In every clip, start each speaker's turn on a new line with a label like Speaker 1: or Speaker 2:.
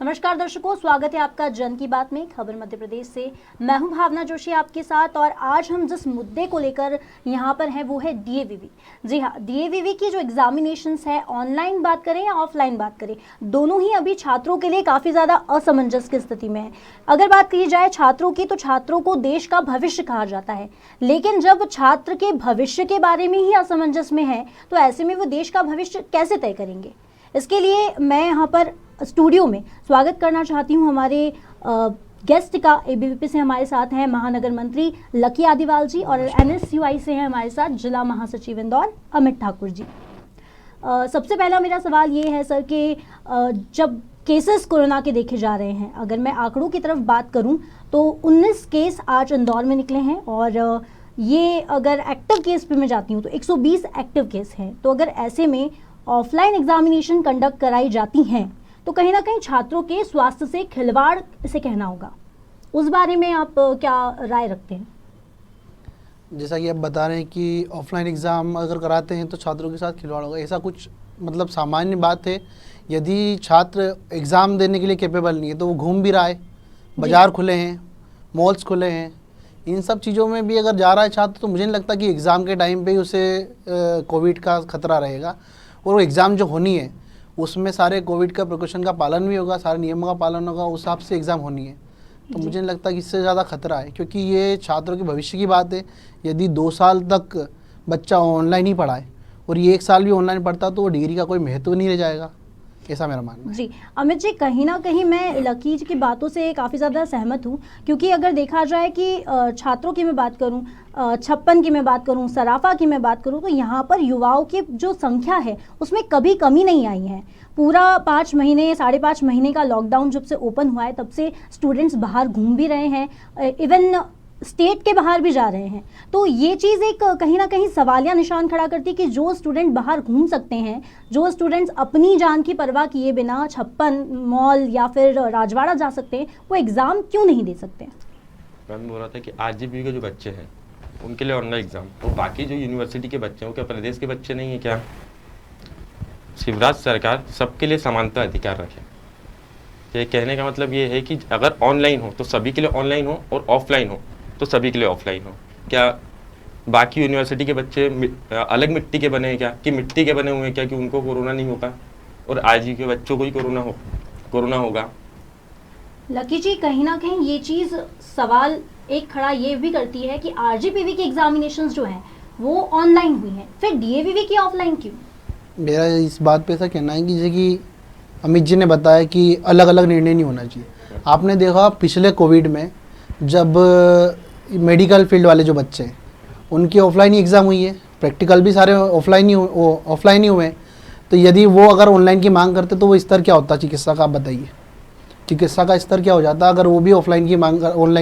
Speaker 1: नमस्कार दर्शकों, स्वागत है आपका जन की बात में। खबर मध्य प्रदेश से मैं हूं भावना जोशी आपके साथ। और आज हम जिस मुद्दे को लेकर यहां पर हैं वो है डीएवीवी। जी हाँ, डीएवीवी की जो एग्जामिनेशंस है, ऑनलाइन बात करें या ऑफलाइन बात करें, दोनों ही अभी छात्रों के लिए काफ़ी ज़्यादा असमंजस की स्थिति में है। अगर बात की जाए छात्रों की, तो छात्रों को देश का भविष्य कहा जाता है, लेकिन जब छात्र के भविष्य के बारे में ही असमंजस में है तो ऐसे में वो देश का भविष्य कैसे तय करेंगे। इसके लिए मैं यहाँ पर स्टूडियो में स्वागत करना चाहती हूँ हमारे गेस्ट का। एबीवीपी से हमारे साथ हैं महानगर मंत्री लकी आदिवाल जी, और एनएसयूआई से हैं हमारे साथ जिला महासचिव इंदौर अमित ठाकुर जी। सबसे पहला मेरा सवाल ये है सर कि जब केसेस कोरोना के देखे जा रहे हैं, अगर मैं आंकड़ों की तरफ बात करूं तो 19 केस आज इंदौर में निकले हैं, और ये अगर एक्टिव केस पे मैं जाती हूँ तो 120 एक्टिव केस हैं। तो अगर ऐसे में ऑफलाइन एग्जामिनेशन कंडक्ट कराई जाती हैं तो कहीं ना कहीं छात्रों के स्वास्थ्य से खिलवाड़ इसे कहना होगा। उस बारे में आप क्या राय रखते हैं?
Speaker 2: जैसा कि आप बता रहे हैं कि ऑफलाइन एग्ज़ाम अगर कराते हैं तो छात्रों के साथ खिलवाड़ होगा, ऐसा कुछ मतलब सामान्य बात है। यदि छात्र एग्ज़ाम देने के लिए कैपेबल नहीं है तो वो घूम भी रहा है, बाज़ार खुले हैं, मॉल्स खुले हैं, इन सब चीज़ों में भी अगर जा रहा है छात्र तो मुझे नहीं लगता कि एग्ज़ाम के टाइम पे ही उसे कोविड का खतरा रहेगा। और वो एग्ज़ाम जो होनी है उसमें सारे कोविड का प्रिकॉशन का पालन भी होगा, सारे नियमों का पालन होगा, उस हिसाब से एग्ज़ाम होनी है। तो मुझे नहीं लगता कि इससे ज़्यादा खतरा है, क्योंकि ये छात्रों के भविष्य की बात है। यदि 2 साल तक बच्चा ऑनलाइन ही पढ़ाए और ये 1 साल भी ऑनलाइन पढ़ता तो वो डिग्री का कोई महत्व नहीं रह जाएगा, ऐसा मेरा मानना है।
Speaker 1: जी अमित जी, कहीं ना कहीं मैं लकी जी की बातों से काफ़ी ज़्यादा सहमत हूँ, क्योंकि अगर देखा जाए कि छात्रों की मैं बात करूँ, 56 की मैं बात करूँ, सराफा की मैं बात करूँ, तो यहाँ पर युवाओं की जो संख्या है उसमें कभी कमी नहीं आई है। पूरा 5 महीने 5.5 महीने का लॉकडाउन जब से ओपन हुआ है तब से स्टूडेंट्स बाहर घूम भी रहे हैं, इवन स्टेट के बाहर भी जा रहे हैं। तो ये चीज़ एक कहीं ना कहीं सवालिया निशान खड़ा करती है कि जो स्टूडेंट बाहर घूम सकते हैं, जो स्टूडेंट्स अपनी जान की परवाह किए बिना 56 मॉल या फिर राजवाड़ा जा सकते हैं, वो एग्ज़ाम क्यों नहीं दे सकते?
Speaker 3: मैं बोल रहा था कि आरजीपी के जो बच्चे हैं उनके लिए ऑनलाइन एग्ज़ाम, और बाकी जो यूनिवर्सिटी के बच्चे हैं वो क्या प्रदेश के बच्चे नहीं है क्या? शिवराज सरकार सबके लिए समानता अधिकार रखे। ये कहने का मतलब ये है कि अगर ऑनलाइन हो तो सभी के लिए ऑनलाइन हो, और ऑफलाइन हो तो सभी के लिए ऑफलाइन हो। क्या बाकी यूनिवर्सिटी के बच्चे अलग मिट्टी के बने हैं क्या, कि मिट्टी के बने हुए हैं क्या, कि उनको कोरोना नहीं होगा और आरजी के बच्चों को ही कोरोना होगा?
Speaker 1: लकी जी, कहीं ना कहीं ये चीज़ सवाल एक खड़ा ये भी करती है कि आरजीपीवी की एग्जामिनेशंस जो हैं वो ऑनलाइन हुई हैं, फिर डीएवीवी की ऑफलाइन क्यों?
Speaker 2: मेरा इस बात पे ऐसा कहना है कि जैसे कि अमित जी ने बताया कि अलग अलग निर्णय नहीं होना चाहिए। आपने देखा पिछले कोविड में जब मेडिकल फील्ड वाले जो बच्चे हैं उनकी ऑफलाइन ही एग्ज़ाम हुई है, प्रैक्टिकल भी सारे ऑफलाइन ही हुए हैं। तो यदि वो अगर ऑनलाइन की मांग करते तो वो स्तर क्या होता चिकित्सा का, आप बताइए, चिकित्सा का स्तर क्या हो जाता अगर वो भी ऑनलाइन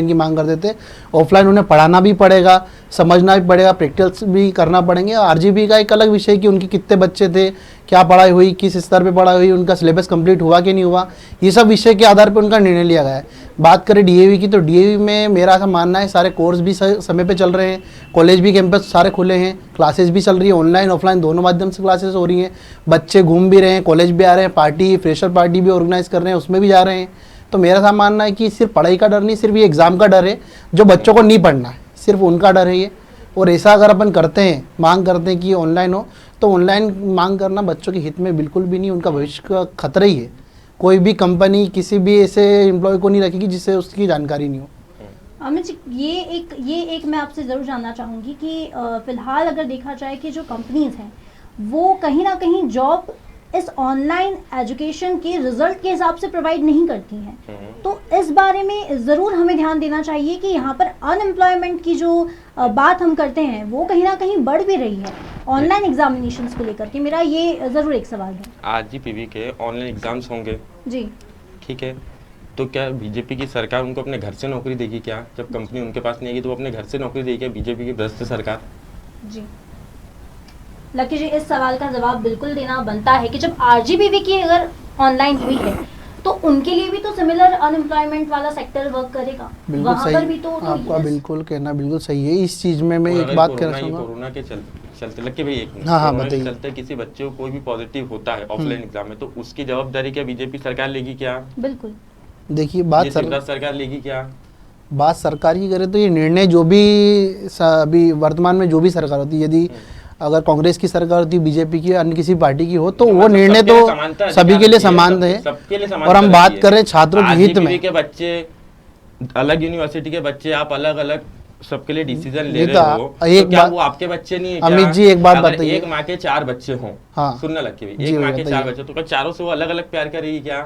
Speaker 2: की मांग कर देते। ऑफलाइन उन्हें पढ़ाना भी पड़ेगा, समझना भी पड़ेगा, प्रैक्टिकल्स भी करना पड़ेंगे। आरजीबी का एक अलग विषय कि उनके कितने बच्चे थे, क्या पढ़ाई हुई, किस स्तर पे पढ़ाई हुई, उनका सिलेबस कंप्लीट हुआ कि नहीं हुआ, ये सब विषय के आधार पर उनका निर्णय लिया गया है। बात करें डीएवी की तो डीएवी में मेरा ऐसा मानना है सारे कोर्स भी समय पे चल रहे हैं, कॉलेज भी कैंपस सारे खुले हैं, क्लासेस भी चल रही है, ऑनलाइन ऑफलाइन दोनों माध्यम से क्लासेस हो रही हैं, बच्चे घूम भी रहे हैं, कॉलेज भी आ रहे हैं, पार्टी फ्रेशर पार्टी भी ऑर्गेनाइज कर रहे हैं, उसमें भी जा रहे हैं। तो मेरा ऐसा मानना है कि सिर्फ पढ़ाई का डर नहीं, सिर्फ ये एग्ज़ाम का डर है जो बच्चों को नहीं पढ़ना है, सिर्फ उनका डर है ये। और ऐसा अगर अपन करते हैं, मांग करते हैं कि ऑनलाइन हो, तो ऑनलाइन मांग करना बच्चों के हित में बिल्कुल भी नहीं, उनका भविष्य का खतरा ही है। कोई भी कंपनी किसी भी ऐसे एम्प्लॉय को नहीं रखेगी जिससे उसकी जानकारी नहीं हो।
Speaker 1: अमित जी, ये एक मैं आपसे ज़रूर जानना चाहूँगी कि फिलहाल अगर देखा जाए कि जो कंपनीज हैं वो कहीं ना कहीं जॉब इस ऑनलाइन एजुकेशन के रिजल्ट के हिसाब से प्रोवाइड नहीं करती हैं, तो इस बारे में ज़रूर हमें ध्यान देना चाहिए कि यहाँ पर अनएम्प्लॉयमेंट की जो बात हम करते हैं वो कहीं ना कहीं बढ़ भी रही है ऑनलाइन एग्जामिनेशंस को लेकर के। मेरा ये ज़रूर एक सवाल है।
Speaker 3: आरजीपीवी के ऑनलाइन एग्जाम्स होंगे
Speaker 1: जी,
Speaker 3: ठीक है, तो क्या बीजेपी की सरकार उनको अपने घर से नौकरी देगी क्या? जब कंपनी उनके पास नहीं आएगी तो वो अपने घर से नौकरी देगी क्या? बीजेपी की भ्रष्ट सरकार।
Speaker 1: जी लकी जी, इस सवाल का जवाब बिल्कुल देना बनता है कि जब आरजीबीवी की अगर ऑनलाइन हुई है तो उनके लिए भी तो सिमिलर अनएम्प्लॉयमेंट वाला सेक्टर वर्क करेगा, वहाँ पर भी तो
Speaker 2: आपका बिल्कुल कहना बिल्कुल सही है। इस चीज़ में मैं एक बात कहना चाहूँगा,
Speaker 3: कोरोना के चलते लग के भाई एक मिनट,
Speaker 2: हाँ, हाँ,
Speaker 3: कोरोना के
Speaker 2: बताइए।
Speaker 3: चलते किसी बच्चे को कोई भी पॉजिटिव होता है ऑफलाइन एग्जाम में, तो उसकी जवाबदारी क्या बीजेपी सरकार लेगी क्या?
Speaker 1: बिल्कुल।
Speaker 2: देखिए
Speaker 3: ये शिवराज सरकार लेगी क्या?
Speaker 2: बात सरकार की करें तो ये निर्णय जो भी अभी वर्तमान में जो भी सरकार होती है, यदि अगर कांग्रेस की सरकार होती, बीजेपी की, अन्य किसी पार्टी की हो, तो वो
Speaker 3: मतलब
Speaker 2: निर्णय
Speaker 3: सबके लिए
Speaker 2: तो
Speaker 3: समानता
Speaker 2: सभी के लिए
Speaker 3: अधिकार
Speaker 2: समान
Speaker 3: है,
Speaker 2: है।
Speaker 3: सबके लिए
Speaker 2: और हम
Speaker 3: समानता
Speaker 2: बात
Speaker 3: रहती है।
Speaker 2: करें छात्रों के हित
Speaker 3: RGPV
Speaker 2: में,
Speaker 3: के बच्चे अलग यूनिवर्सिटी के बच्चे, आप अलग अलग सबके लिए डिसीजन ले
Speaker 2: ये
Speaker 3: रहे
Speaker 2: तो
Speaker 3: हो, तो
Speaker 2: एक
Speaker 3: क्या
Speaker 2: बात-
Speaker 3: वो आपके बच्चे नहीं है क्या?
Speaker 2: अमित जी, एक बात
Speaker 3: अगर
Speaker 2: बताइए।
Speaker 3: एक माँ के 4 बच्चे हों,
Speaker 2: हाँ।
Speaker 3: सुनने लग के भी,
Speaker 2: जी
Speaker 3: एक माँ
Speaker 2: भैया,
Speaker 3: के 4
Speaker 2: बताइए।
Speaker 3: बच्चे, तो क्या चारों से वो अलग अलग प्यार करेगी क्या?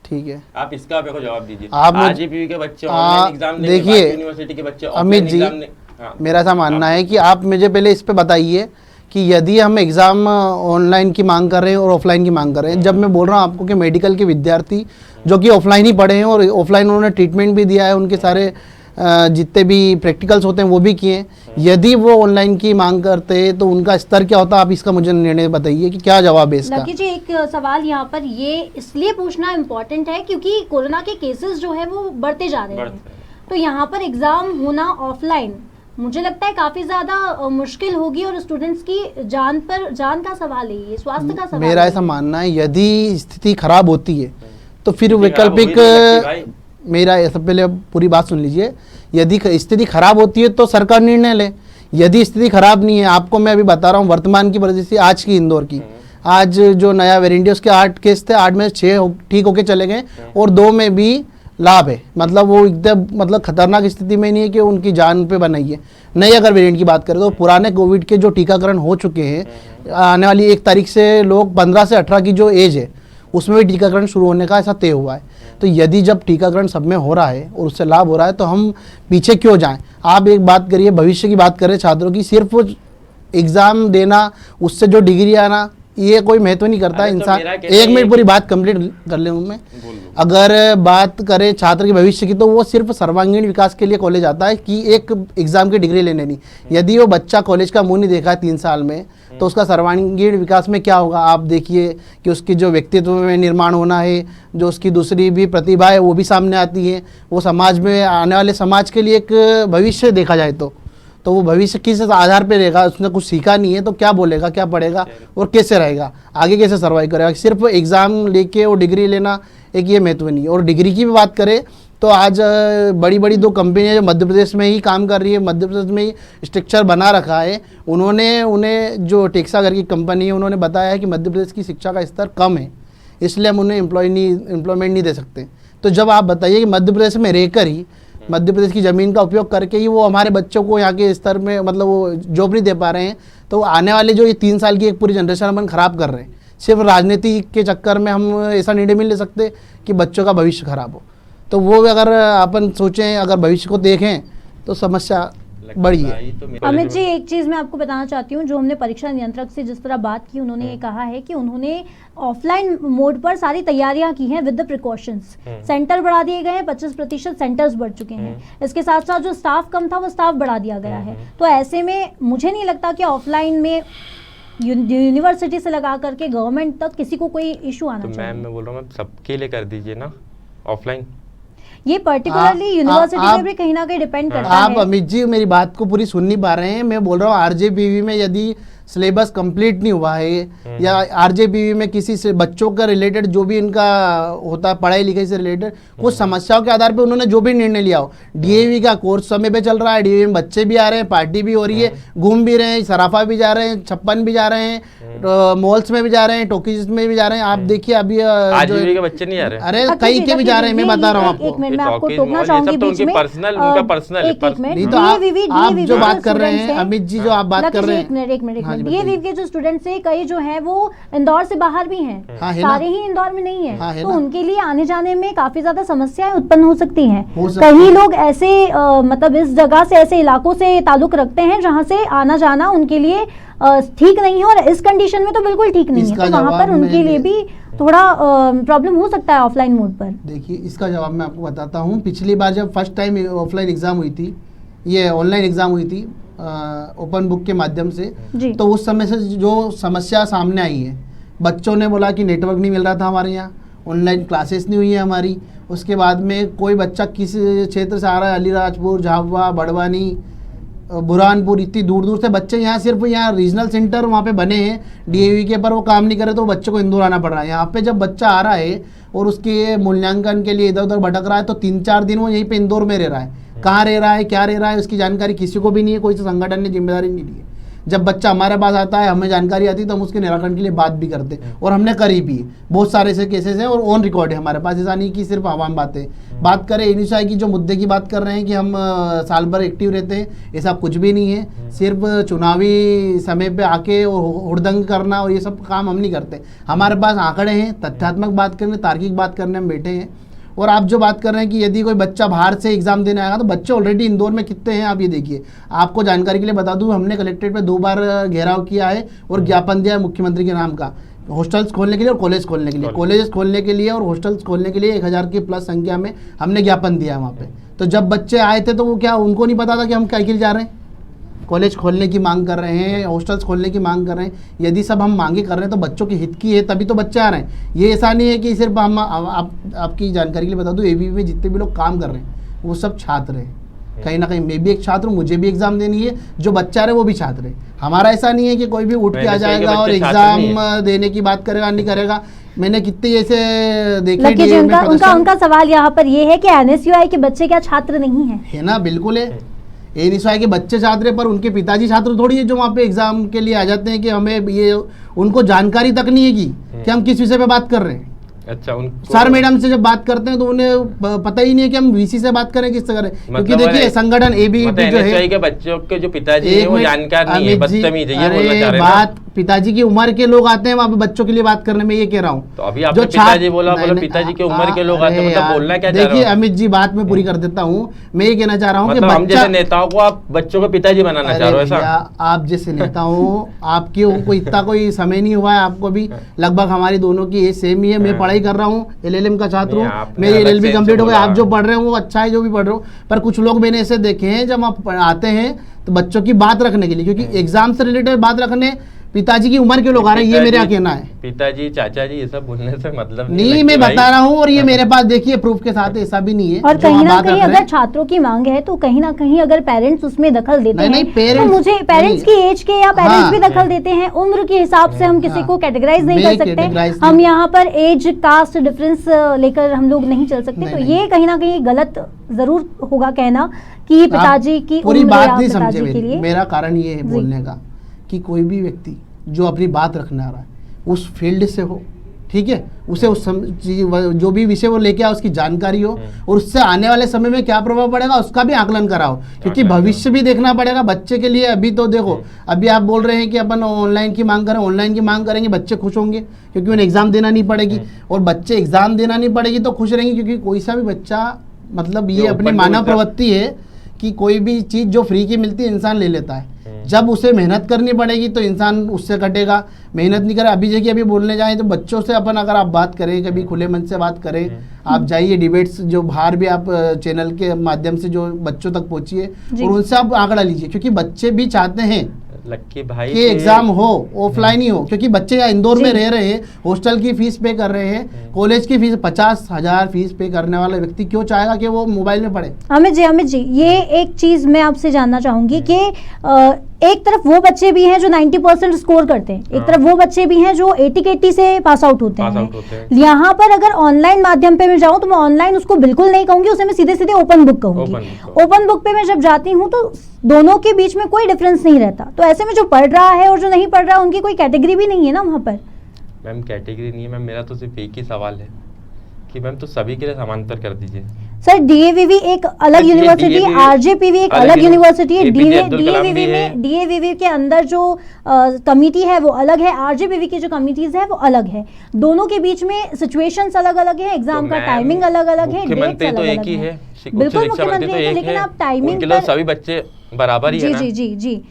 Speaker 2: ठीक है।
Speaker 3: आप इसका मेरे को जवाब दीजिए।
Speaker 2: आप मुझ-
Speaker 3: RGPV के बच्चे ऑनलाइन एग्जाम देंगे,
Speaker 2: देखिए,
Speaker 3: बाकी यूनिवर्सिटी के बच्चे
Speaker 2: अमित
Speaker 3: ऑफलाइन
Speaker 2: जी,
Speaker 3: एग्जाम दे। हाँ,
Speaker 2: मेरा ऐसा मानना है कि आप मुझे पहले इस पे बताइए कि यदि हम एग्ज़ाम ऑनलाइन की मांग कर रहे हैं और ऑफलाइन की मांग कर रहे हैं, जब मैं बोल रहा हूँ आपको कि मेडिकल के विद्यार्थी जो कि ऑफलाइन ही पढ़े हैं और ऑफलाइन उन्होंने ट्रीटमेंट भी दिया है, उनके सारे जितने भी प्रैक्टिकल्स होते हैं वो भी किए हैं, यदि वो ऑनलाइन की मांग करते तो उनका स्तर क्या होता? आप इसका मुझे निर्णय बताइए कि क्या जवाब है इसका।
Speaker 1: लकी जी, एक सवाल यहाँ पर ये इसलिए पूछना इम्पोर्टेंट है क्योंकि कोरोना के केसेस जो है वो बढ़ते जा रहे हैं, तो यहाँ पर एग्जाम होना ऑफलाइन मुझे लगता है काफी ज्यादा मुश्किल होगी और स्टूडेंट्स की जान का सवाल है, ये स्वास्थ्य का सवाल
Speaker 2: मेरा
Speaker 1: है।
Speaker 2: ऐसा मानना है यदि स्थिति खराब होती है तो फिर
Speaker 3: स्थिति खराब हो
Speaker 2: वैकल्पिक,
Speaker 3: ही नहीं सकती भाई।
Speaker 2: मेरा ऐसा पहले पूरी बात सुन लीजिए, यदि स्थिति खराब होती है तो सरकार निर्णय ले, यदि स्थिति खराब नहीं है, आपको मैं अभी बता रहा हूँ वर्तमान की परिस्थिति आज की इंदौर की, आज जो नया वेरिएंट है उसके 8 केस थे, 8 में 6 ठीक होके चले गए और 2 में भी लाभ है, मतलब वो एकदम मतलब खतरनाक स्थिति में नहीं है कि उनकी जान पे बनाई है। नई अगर वेरिएंट की बात करें तो पुराने कोविड के जो टीकाकरण हो चुके हैं, आने वाली 1 तारीख से लोग 15 से 18 की जो एज है उसमें भी टीकाकरण शुरू होने का ऐसा तय हुआ है। तो यदि जब टीकाकरण सब में हो रहा है और उससे लाभ हो रहा है तो हम पीछे क्यों जाएं? आप एक बात करिए, भविष्य की बात करें छात्रों की, सिर्फ एग्ज़ाम देना, उससे जो डिग्री आना, ये कोई महत्व नहीं करता
Speaker 3: अरे तो
Speaker 2: इंसान।
Speaker 3: मेरा कहना
Speaker 2: एक
Speaker 3: ये
Speaker 2: मिनट
Speaker 3: है
Speaker 2: पूरी बात कंप्लीट कर ले मैं।
Speaker 3: बोल लो।
Speaker 2: अगर बात करें छात्र के भविष्य की तो वो सिर्फ सर्वांगीण विकास के लिए कॉलेज आता है कि एक एग्जाम की डिग्री लेने नहीं। यदि वो बच्चा कॉलेज का मुंह नहीं देखा है 3 साल में तो उसका सर्वांगीण विकास में क्या होगा? आप देखिए कि उसकी जो व्यक्तित्व में निर्माण होना है, जो उसकी दूसरी भी प्रतिभा है वो भी सामने आती है, वो समाज में आने वाले समाज के लिए एक भविष्य देखा जाए तो वो भविष्य किस आधार पे रहेगा? उसने कुछ सीखा नहीं है तो क्या बोलेगा, क्या पढ़ेगा और कैसे रहेगा, आगे कैसे सर्वाइव करेगा? सिर्फ एग्ज़ाम लेके और डिग्री लेना एक ये महत्व नहीं है। और डिग्री की भी बात करें तो आज बड़ी बड़ी 2 कंपनियां जो मध्य प्रदेश में ही काम कर रही है, मध्य प्रदेश में ही स्ट्रक्चर बना रखा है, उन्हें जो टेक्सा घर की कंपनी है उन्होंने बताया है कि मध्य प्रदेश की शिक्षा का स्तर कम है, इसलिए हम उन्हें एम्प्लॉयमेंट नहीं दे सकते। तो जब आप बताइए कि मध्य प्रदेश में रहकर ही, मध्य प्रदेश की ज़मीन का उपयोग करके ही वो हमारे बच्चों को यहाँ के स्तर में मतलब वो जॉब नहीं दे पा रहे हैं, तो आने वाले जो ये 3 साल की एक पूरी जनरेशन अपन ख़राब कर रहे हैं। सिर्फ राजनीति के चक्कर में हम ऐसा निर्णय नहीं ले सकते कि बच्चों का भविष्य खराब हो। तो वो अगर अपन सोचें, अगर भविष्य को देखें तो समस्या बड़ी है।
Speaker 1: अमित जी, एक चीज़ मैं आपको बताना चाहती हूँ, जो हमने परीक्षा नियंत्रक से जिस तरह बात की, उन्होंने ये कहा है कि उन्होंने ऑफलाइन मोड पर सारी तैयारियां की हैं विद द प्रिकॉशंस। सेंटर बढ़ा दिए गए हैं, 25% सेंटर्स बढ़ चुके हैं। इसके साथ साथ जो स्टाफ कम था वो स्टाफ बढ़ा दिया गया है। तो ऐसे में मुझे नहीं लगता कि ऑफलाइन में यूनिवर्सिटी से लगा करके गवर्नमेंट तक किसी को कोई इशू आना
Speaker 3: तो
Speaker 1: चाहिए।
Speaker 3: मैम मैं बोल रहा हूँ, सबके लिए कर दीजिए ना ऑफलाइन।
Speaker 1: ये पर्टिकुलरली यूनिवर्सिटी पे भी कहीं ना कहीं डिपेंड करता
Speaker 2: आप
Speaker 1: है।
Speaker 2: अमित जी मेरी बात को पूरी सुन नहीं पा रहे हैं। मैं बोल रहा हूँ आरजेपीवी में यदि सिलेबस कंप्लीट नहीं हुआ है या आरजेपीवी में किसी से बच्चों का रिलेटेड जो भी इनका होता है पढ़ाई लिखाई से रिलेटेड कुछ समस्याओं के आधार पे उन्होंने जो भी निर्णय लिया हो, डीएवी का कोर्स समय पे चल रहा है, डीएवी में बच्चे भी आ रहे हैं, पार्टी भी हो रही है, घूम भी रहे हैं, सराफा भी जा रहे हैं, छप्पन भी जा रहे हैं, मॉल्स में भी जा रहे हैं, टॉकीज में भी जा रहे हैं। आप देखिए अभी
Speaker 3: आरजेपी के बच्चे नहीं आ रहे।
Speaker 2: अरे कई के भी जा रहे हैं, मैं बता रहा हूँ आपको।
Speaker 1: एक मिनट मैं आपको
Speaker 3: टॉकीज
Speaker 1: टोकना
Speaker 3: मॉल, ये
Speaker 1: चाहूंगी
Speaker 3: सब तो
Speaker 1: बीच
Speaker 3: उनके
Speaker 1: में।
Speaker 3: पर्सनल, उनका पर्सनल है,
Speaker 1: एक मिनट,
Speaker 2: नहीं तो आप जो बात कर रहे हैं अमित जी, जो आप बात कर रहे हैं,
Speaker 1: एक मिनट
Speaker 2: हाँ जी,
Speaker 1: डीएवी के जो स्टूडेंट्स हैं कई जो हैं वो इंदौर से बाहर भी हैं,
Speaker 2: हाँ, है ना?
Speaker 1: सारे ही इंदौर में नहीं है,
Speaker 2: हाँ, है
Speaker 1: तो
Speaker 2: ना?
Speaker 1: उनके लिए आने जाने में काफी ज्यादा समस्याएं उत्पन्न हो सकती हैं।
Speaker 2: हो सकती
Speaker 1: कई लोग ऐसे मतलब इस जगह से, ऐसे इलाकों से ताल्लुक रखते हैं जहां से आना जाना उनके लिए ठीक नहीं है, और इस कंडीशन में तो बिल्कुल ठीक नहीं है।
Speaker 2: इसका
Speaker 1: तो वहां
Speaker 2: जवाब
Speaker 1: पर उनके
Speaker 2: मैं
Speaker 1: लिए भी थोड़ा प्रॉब्लम हो सकता है ऑफलाइन मोड पर।
Speaker 2: देखिए इसका जवाब मैं आपको बताता हूँ। पिछली बार जब फर्स्ट टाइम ऑफलाइन एग्ज़ाम हुई थी, ये ऑनलाइन एग्ज़ाम हुई थी ओपन बुक के माध्यम से, तो उस समय से जो समस्या सामने आई है, बच्चों ने बोला कि नेटवर्क नहीं मिल रहा था हमारे यहाँ, ऑनलाइन क्लासेस नहीं हुई है हमारी। उसके बाद में कोई बच्चा किस क्षेत्र से आ रहा है, अलीराजपुर, झाबुआ, बड़वानी, बुरहानपुर, इतनी दूर दूर से बच्चे यहाँ, सिर्फ यहाँ रीजनल सेंटर वहाँ पे बने हैं डीएवी के, पर वो काम नहीं करे तो बच्चे को इंदौर आना पड़ रहा है। यहाँ पे जब बच्चा आ रहा है और उसके मूल्यांकन के लिए इधर उधर भटक रहा है तो 3-4 दिन वो यहीं पे इंदौर में रह रहा है। कहाँ रह रहा है, क्या रह रहा है, उसकी जानकारी किसी को भी नहीं है, कोई संगठन ने जिम्मेदारी नहीं ली है। जब बच्चा हमारे पास आता है, हमें जानकारी आती है तो हम उसके निराकरण के लिए बात भी करते हैं, और हमने करी भी है। बहुत सारे ऐसे केसेस हैं और ऑन रिकॉर्ड है हमारे पास, ऐसा नहीं कि सिर्फ आवाम बातें बात करें। यूनिसाई की जो मुद्दे की बात कर रहे हैं कि हम साल भर एक्टिव रहते हैं, ऐसा कुछ भी नहीं है। सिर्फ चुनावी समय पे आके और हुड़दंग करना और ये सब काम हम नहीं करते। हमारे पास आंकड़े हैं, तथ्यात्मक बात करने, तार्किक बात करने हम बैठे हैं। और आप जो बात कर रहे हैं कि यदि कोई बच्चा बाहर से एग्जाम देने आएगा, तो बच्चे ऑलरेडी इंदौर में कितने हैं आप ये देखिए। आपको जानकारी के लिए बता दूं, हमने कलेक्ट्रेट पे 2 बार घेराव किया है और ज्ञापन दिया है मुख्यमंत्री के नाम का, हॉस्टल्स खोलने के लिए और कॉलेज खोलने के लिए। कॉलेज खोलने के लिए और हॉस्टल्स खोलने के लिए 1000 की प्लस संख्या में हमने ज्ञापन दिया है वहाँ पे। तो जब बच्चे आए थे तो वो क्या, उनको नहीं पता था कि हम क्या के लिए जा रहे हैं? कॉलेज खोलने की मांग कर रहे हैं, हॉस्टल्स खोलने की मांग कर रहे हैं। यदि सब हम मांगे कर रहे हैं तो बच्चों के हित की है, तभी तो बच्चे आ रहे हैं। ये ऐसा नहीं है कि सिर्फ हम आपकी जानकारी के लिए बता दूं, एबीवी में जितने भी लोग काम कर रहे हैं वो सब छात्र हैं। कहीं ना कहीं मैं भी एक छात्र हूँ, मुझे भी एग्जाम देनी है, जो बच्चा रहे वो भी छात्र है। हमारा ऐसा नहीं है कि कोई भी उठ के आ जाएगा और एग्जाम देने की बात करेगा, नहीं करेगा। मैंने कितने ऐसे देखे।
Speaker 1: उनका सवाल यहाँ पर ये है कि एनएसयूआई के बच्चे क्या छात्र नहीं है
Speaker 2: ना? बिल्कुल है, एनएसयूआई के बच्चे छात्र है, पर उनके पिताजी छात्र थोड़ी है जो वहाँ पे एग्जाम के लिए आ जाते हैं। कि हमें ये, उनको जानकारी तक नहीं है कि हम किस विषय पे बात कर रहे हैं।
Speaker 3: अच्छा,
Speaker 2: सर मैडम से जब बात करते हैं तो उन्हें पता ही नहीं है कि हम वीसी से बात करें, किस तरह करें। क्योंकि देखिए संगठन एबीवीपी जो है
Speaker 3: के बच्चों के जो पिताजी हैं वो जानकार नहीं है, बदतमीज है, ये बोलना चाह रहे हैं।
Speaker 2: बात पिताजी की उम्र के लोग आते हैं वहाँ पे बच्चों के लिए बात करने में, ये कह रहा हूँ।
Speaker 3: तो अभी आपने पिताजी बोला, पिताजी की उम्र के लोग आते हैं, मतलब बोलना क्या चाह रहे हो?
Speaker 2: देखिए अमित जी, बात में पूरी कर देता हूँ। मैं ये कहना चाह रहा हूँ कि
Speaker 3: हम जैसे नेताओं को आप बच्चों को पिताजी बनाना चाह रहे हो, ऐसा?
Speaker 2: आप जैसे नेता हो, आपके उनको इतना कोई समय नहीं हुआ है, आपको भी लगभग हमारी दोनों की एज सेम ही है। मैं पढ़ाई कर रहा हूँ, एलएलएम का छात्र हूँ, मेरी एलएलबी कंप्लीट हो गई। आप जो पढ़ रहे हो वो अच्छा है, जो भी पढ़ रहे हो। पर कुछ लोग मैंने ऐसे देखे हैं, जब आप आते हैं तो बच्चों की बात रखने के लिए, क्योंकि एग्जाम से रिलेटेड बात रखने पिताजी की उम्र के लोग आ रहे हैं, ये मेरा कहना है।
Speaker 3: पिताजी, चाचा जी, ये सब बोलने से मतलब
Speaker 2: नहीं, मैं बता रहा हूँ, और ये मेरे पास देखिए प्रूफ के साथ, ऐसा भी नहीं है।
Speaker 1: और कहीं ना कहीं अगर छात्रों की मांग है तो कहीं ना कहीं अगर पेरेंट्स उसमें दखल देते हैं, तो मुझे पेरेंट्स की एज के या पेरेंट्स भी दखल देते हैं, उम्र के हिसाब से हम किसी को कैटेगराइज नहीं कर सकते। हम यहाँ पर एज कास्ट डिफरेंस लेकर हम लोग नहीं चल सकते। तो ये कहीं ना कहीं गलत जरूर होगा कहना कि पिताजी की
Speaker 2: पूरी बात नहीं समझे। मेरा कारण ये है बोलने का कि कोई भी व्यक्ति जो अपनी बात रखने आ रहा है उस फील्ड से हो, ठीक है, उसे उस जो भी विषय वो लेके आ उसकी जानकारी हो, और उससे आने वाले समय में क्या प्रभाव पड़ेगा उसका भी आकलन कराओ, क्योंकि भविष्य भी देखना पड़ेगा बच्चे के लिए। अभी तो देखो, अभी आप बोल रहे हैं कि अपन ऑनलाइन की मांग करें, ऑनलाइन की मांग करेंगे बच्चे खुश होंगे क्योंकि उन्हें एग्जाम देना नहीं पड़ेगी, और बच्चे एग्जाम देना नहीं पड़ेगी तो खुश रहेंगे, क्योंकि कोई सा भी बच्चा, मतलब ये अपनी मानव प्रवृत्ति है कि कोई भी चीज़ जो फ्री की मिलती है इंसान ले लेता है। जब उसे मेहनत करनी पड़ेगी तो इंसान उससे कटेगा, मेहनत नहीं करे। अभी देखिए, अभी बोलने जाएं तो बच्चों से अपन अगर आप बात करें, कभी खुले मन से बात करें, आप जाइए डिबेट्स जो बाहर भी आप चैनल के माध्यम से जो बच्चों तक पहुंचिए और उनसे आप आंकड़ा लीजिए, क्योंकि बच्चे भी चाहते हैं
Speaker 3: लक्की भाई
Speaker 2: कि एग्जाम हो, ऑफलाइन ही हो, क्योंकि बच्चे यहाँ इंदौर में रह रहे हैं, हॉस्टल की फीस पे कर रहे हैं, कॉलेज की फीस 50,000 फीस पे करने वाला व्यक्ति क्यों चाहेगा कि वो मोबाइल में पढ़े?
Speaker 1: अमित जी, ये एक चीज मैं आपसे जानना चाहूंगी कि एक तरफ वो बच्चे भी हैं जो 90% स्कोर करते हैं, एक तरफ वो बच्चे भी हैं जो 80 से पास आउट होते हैं। यहाँ पर अगर ऑनलाइन माध्यम पे मैं जाऊँ तो मैं ऑनलाइन उसको बिल्कुल नहीं कहूंगी, उसे मैं सीधे सीधे ओपन बुक कहूंगी। ओपन बुक पे मैं जब जाती हूँ तो दोनों के बीच में कोई डिफरेंस नहीं रहता। तो ऐसे में जो पढ़ रहा है और जो नहीं पढ़ रहा है उनकी कोई कैटेगरी भी नहीं है ना वहाँ पर।
Speaker 3: मैम कैटेगरी नहीं है मैम, मेरा तो सिर्फ एक ही सवाल है कि मैम तो सभी के लिए समांतर कर दीजिए।
Speaker 1: सर डीएवीवी एक अलग यूनिवर्सिटी, आरजेपीवी एक अलग यूनिवर्सिटी है। डीएवीवी के अंदर जो कमिटी है वो अलग है, आरजेपीवी की जो कमिटीज है वो अलग है। दोनों के बीच में सिचुएशंस अलग अलग है, एग्जाम का टाइमिंग अलग अलग है,
Speaker 3: मुख्यमंत्री तो एक ही है,
Speaker 1: बिल्कुल मुख्यमंत्री है, लेकिन आप टाइमिंग
Speaker 3: पर सभी बच्चे बराबर ही है ना?
Speaker 1: जी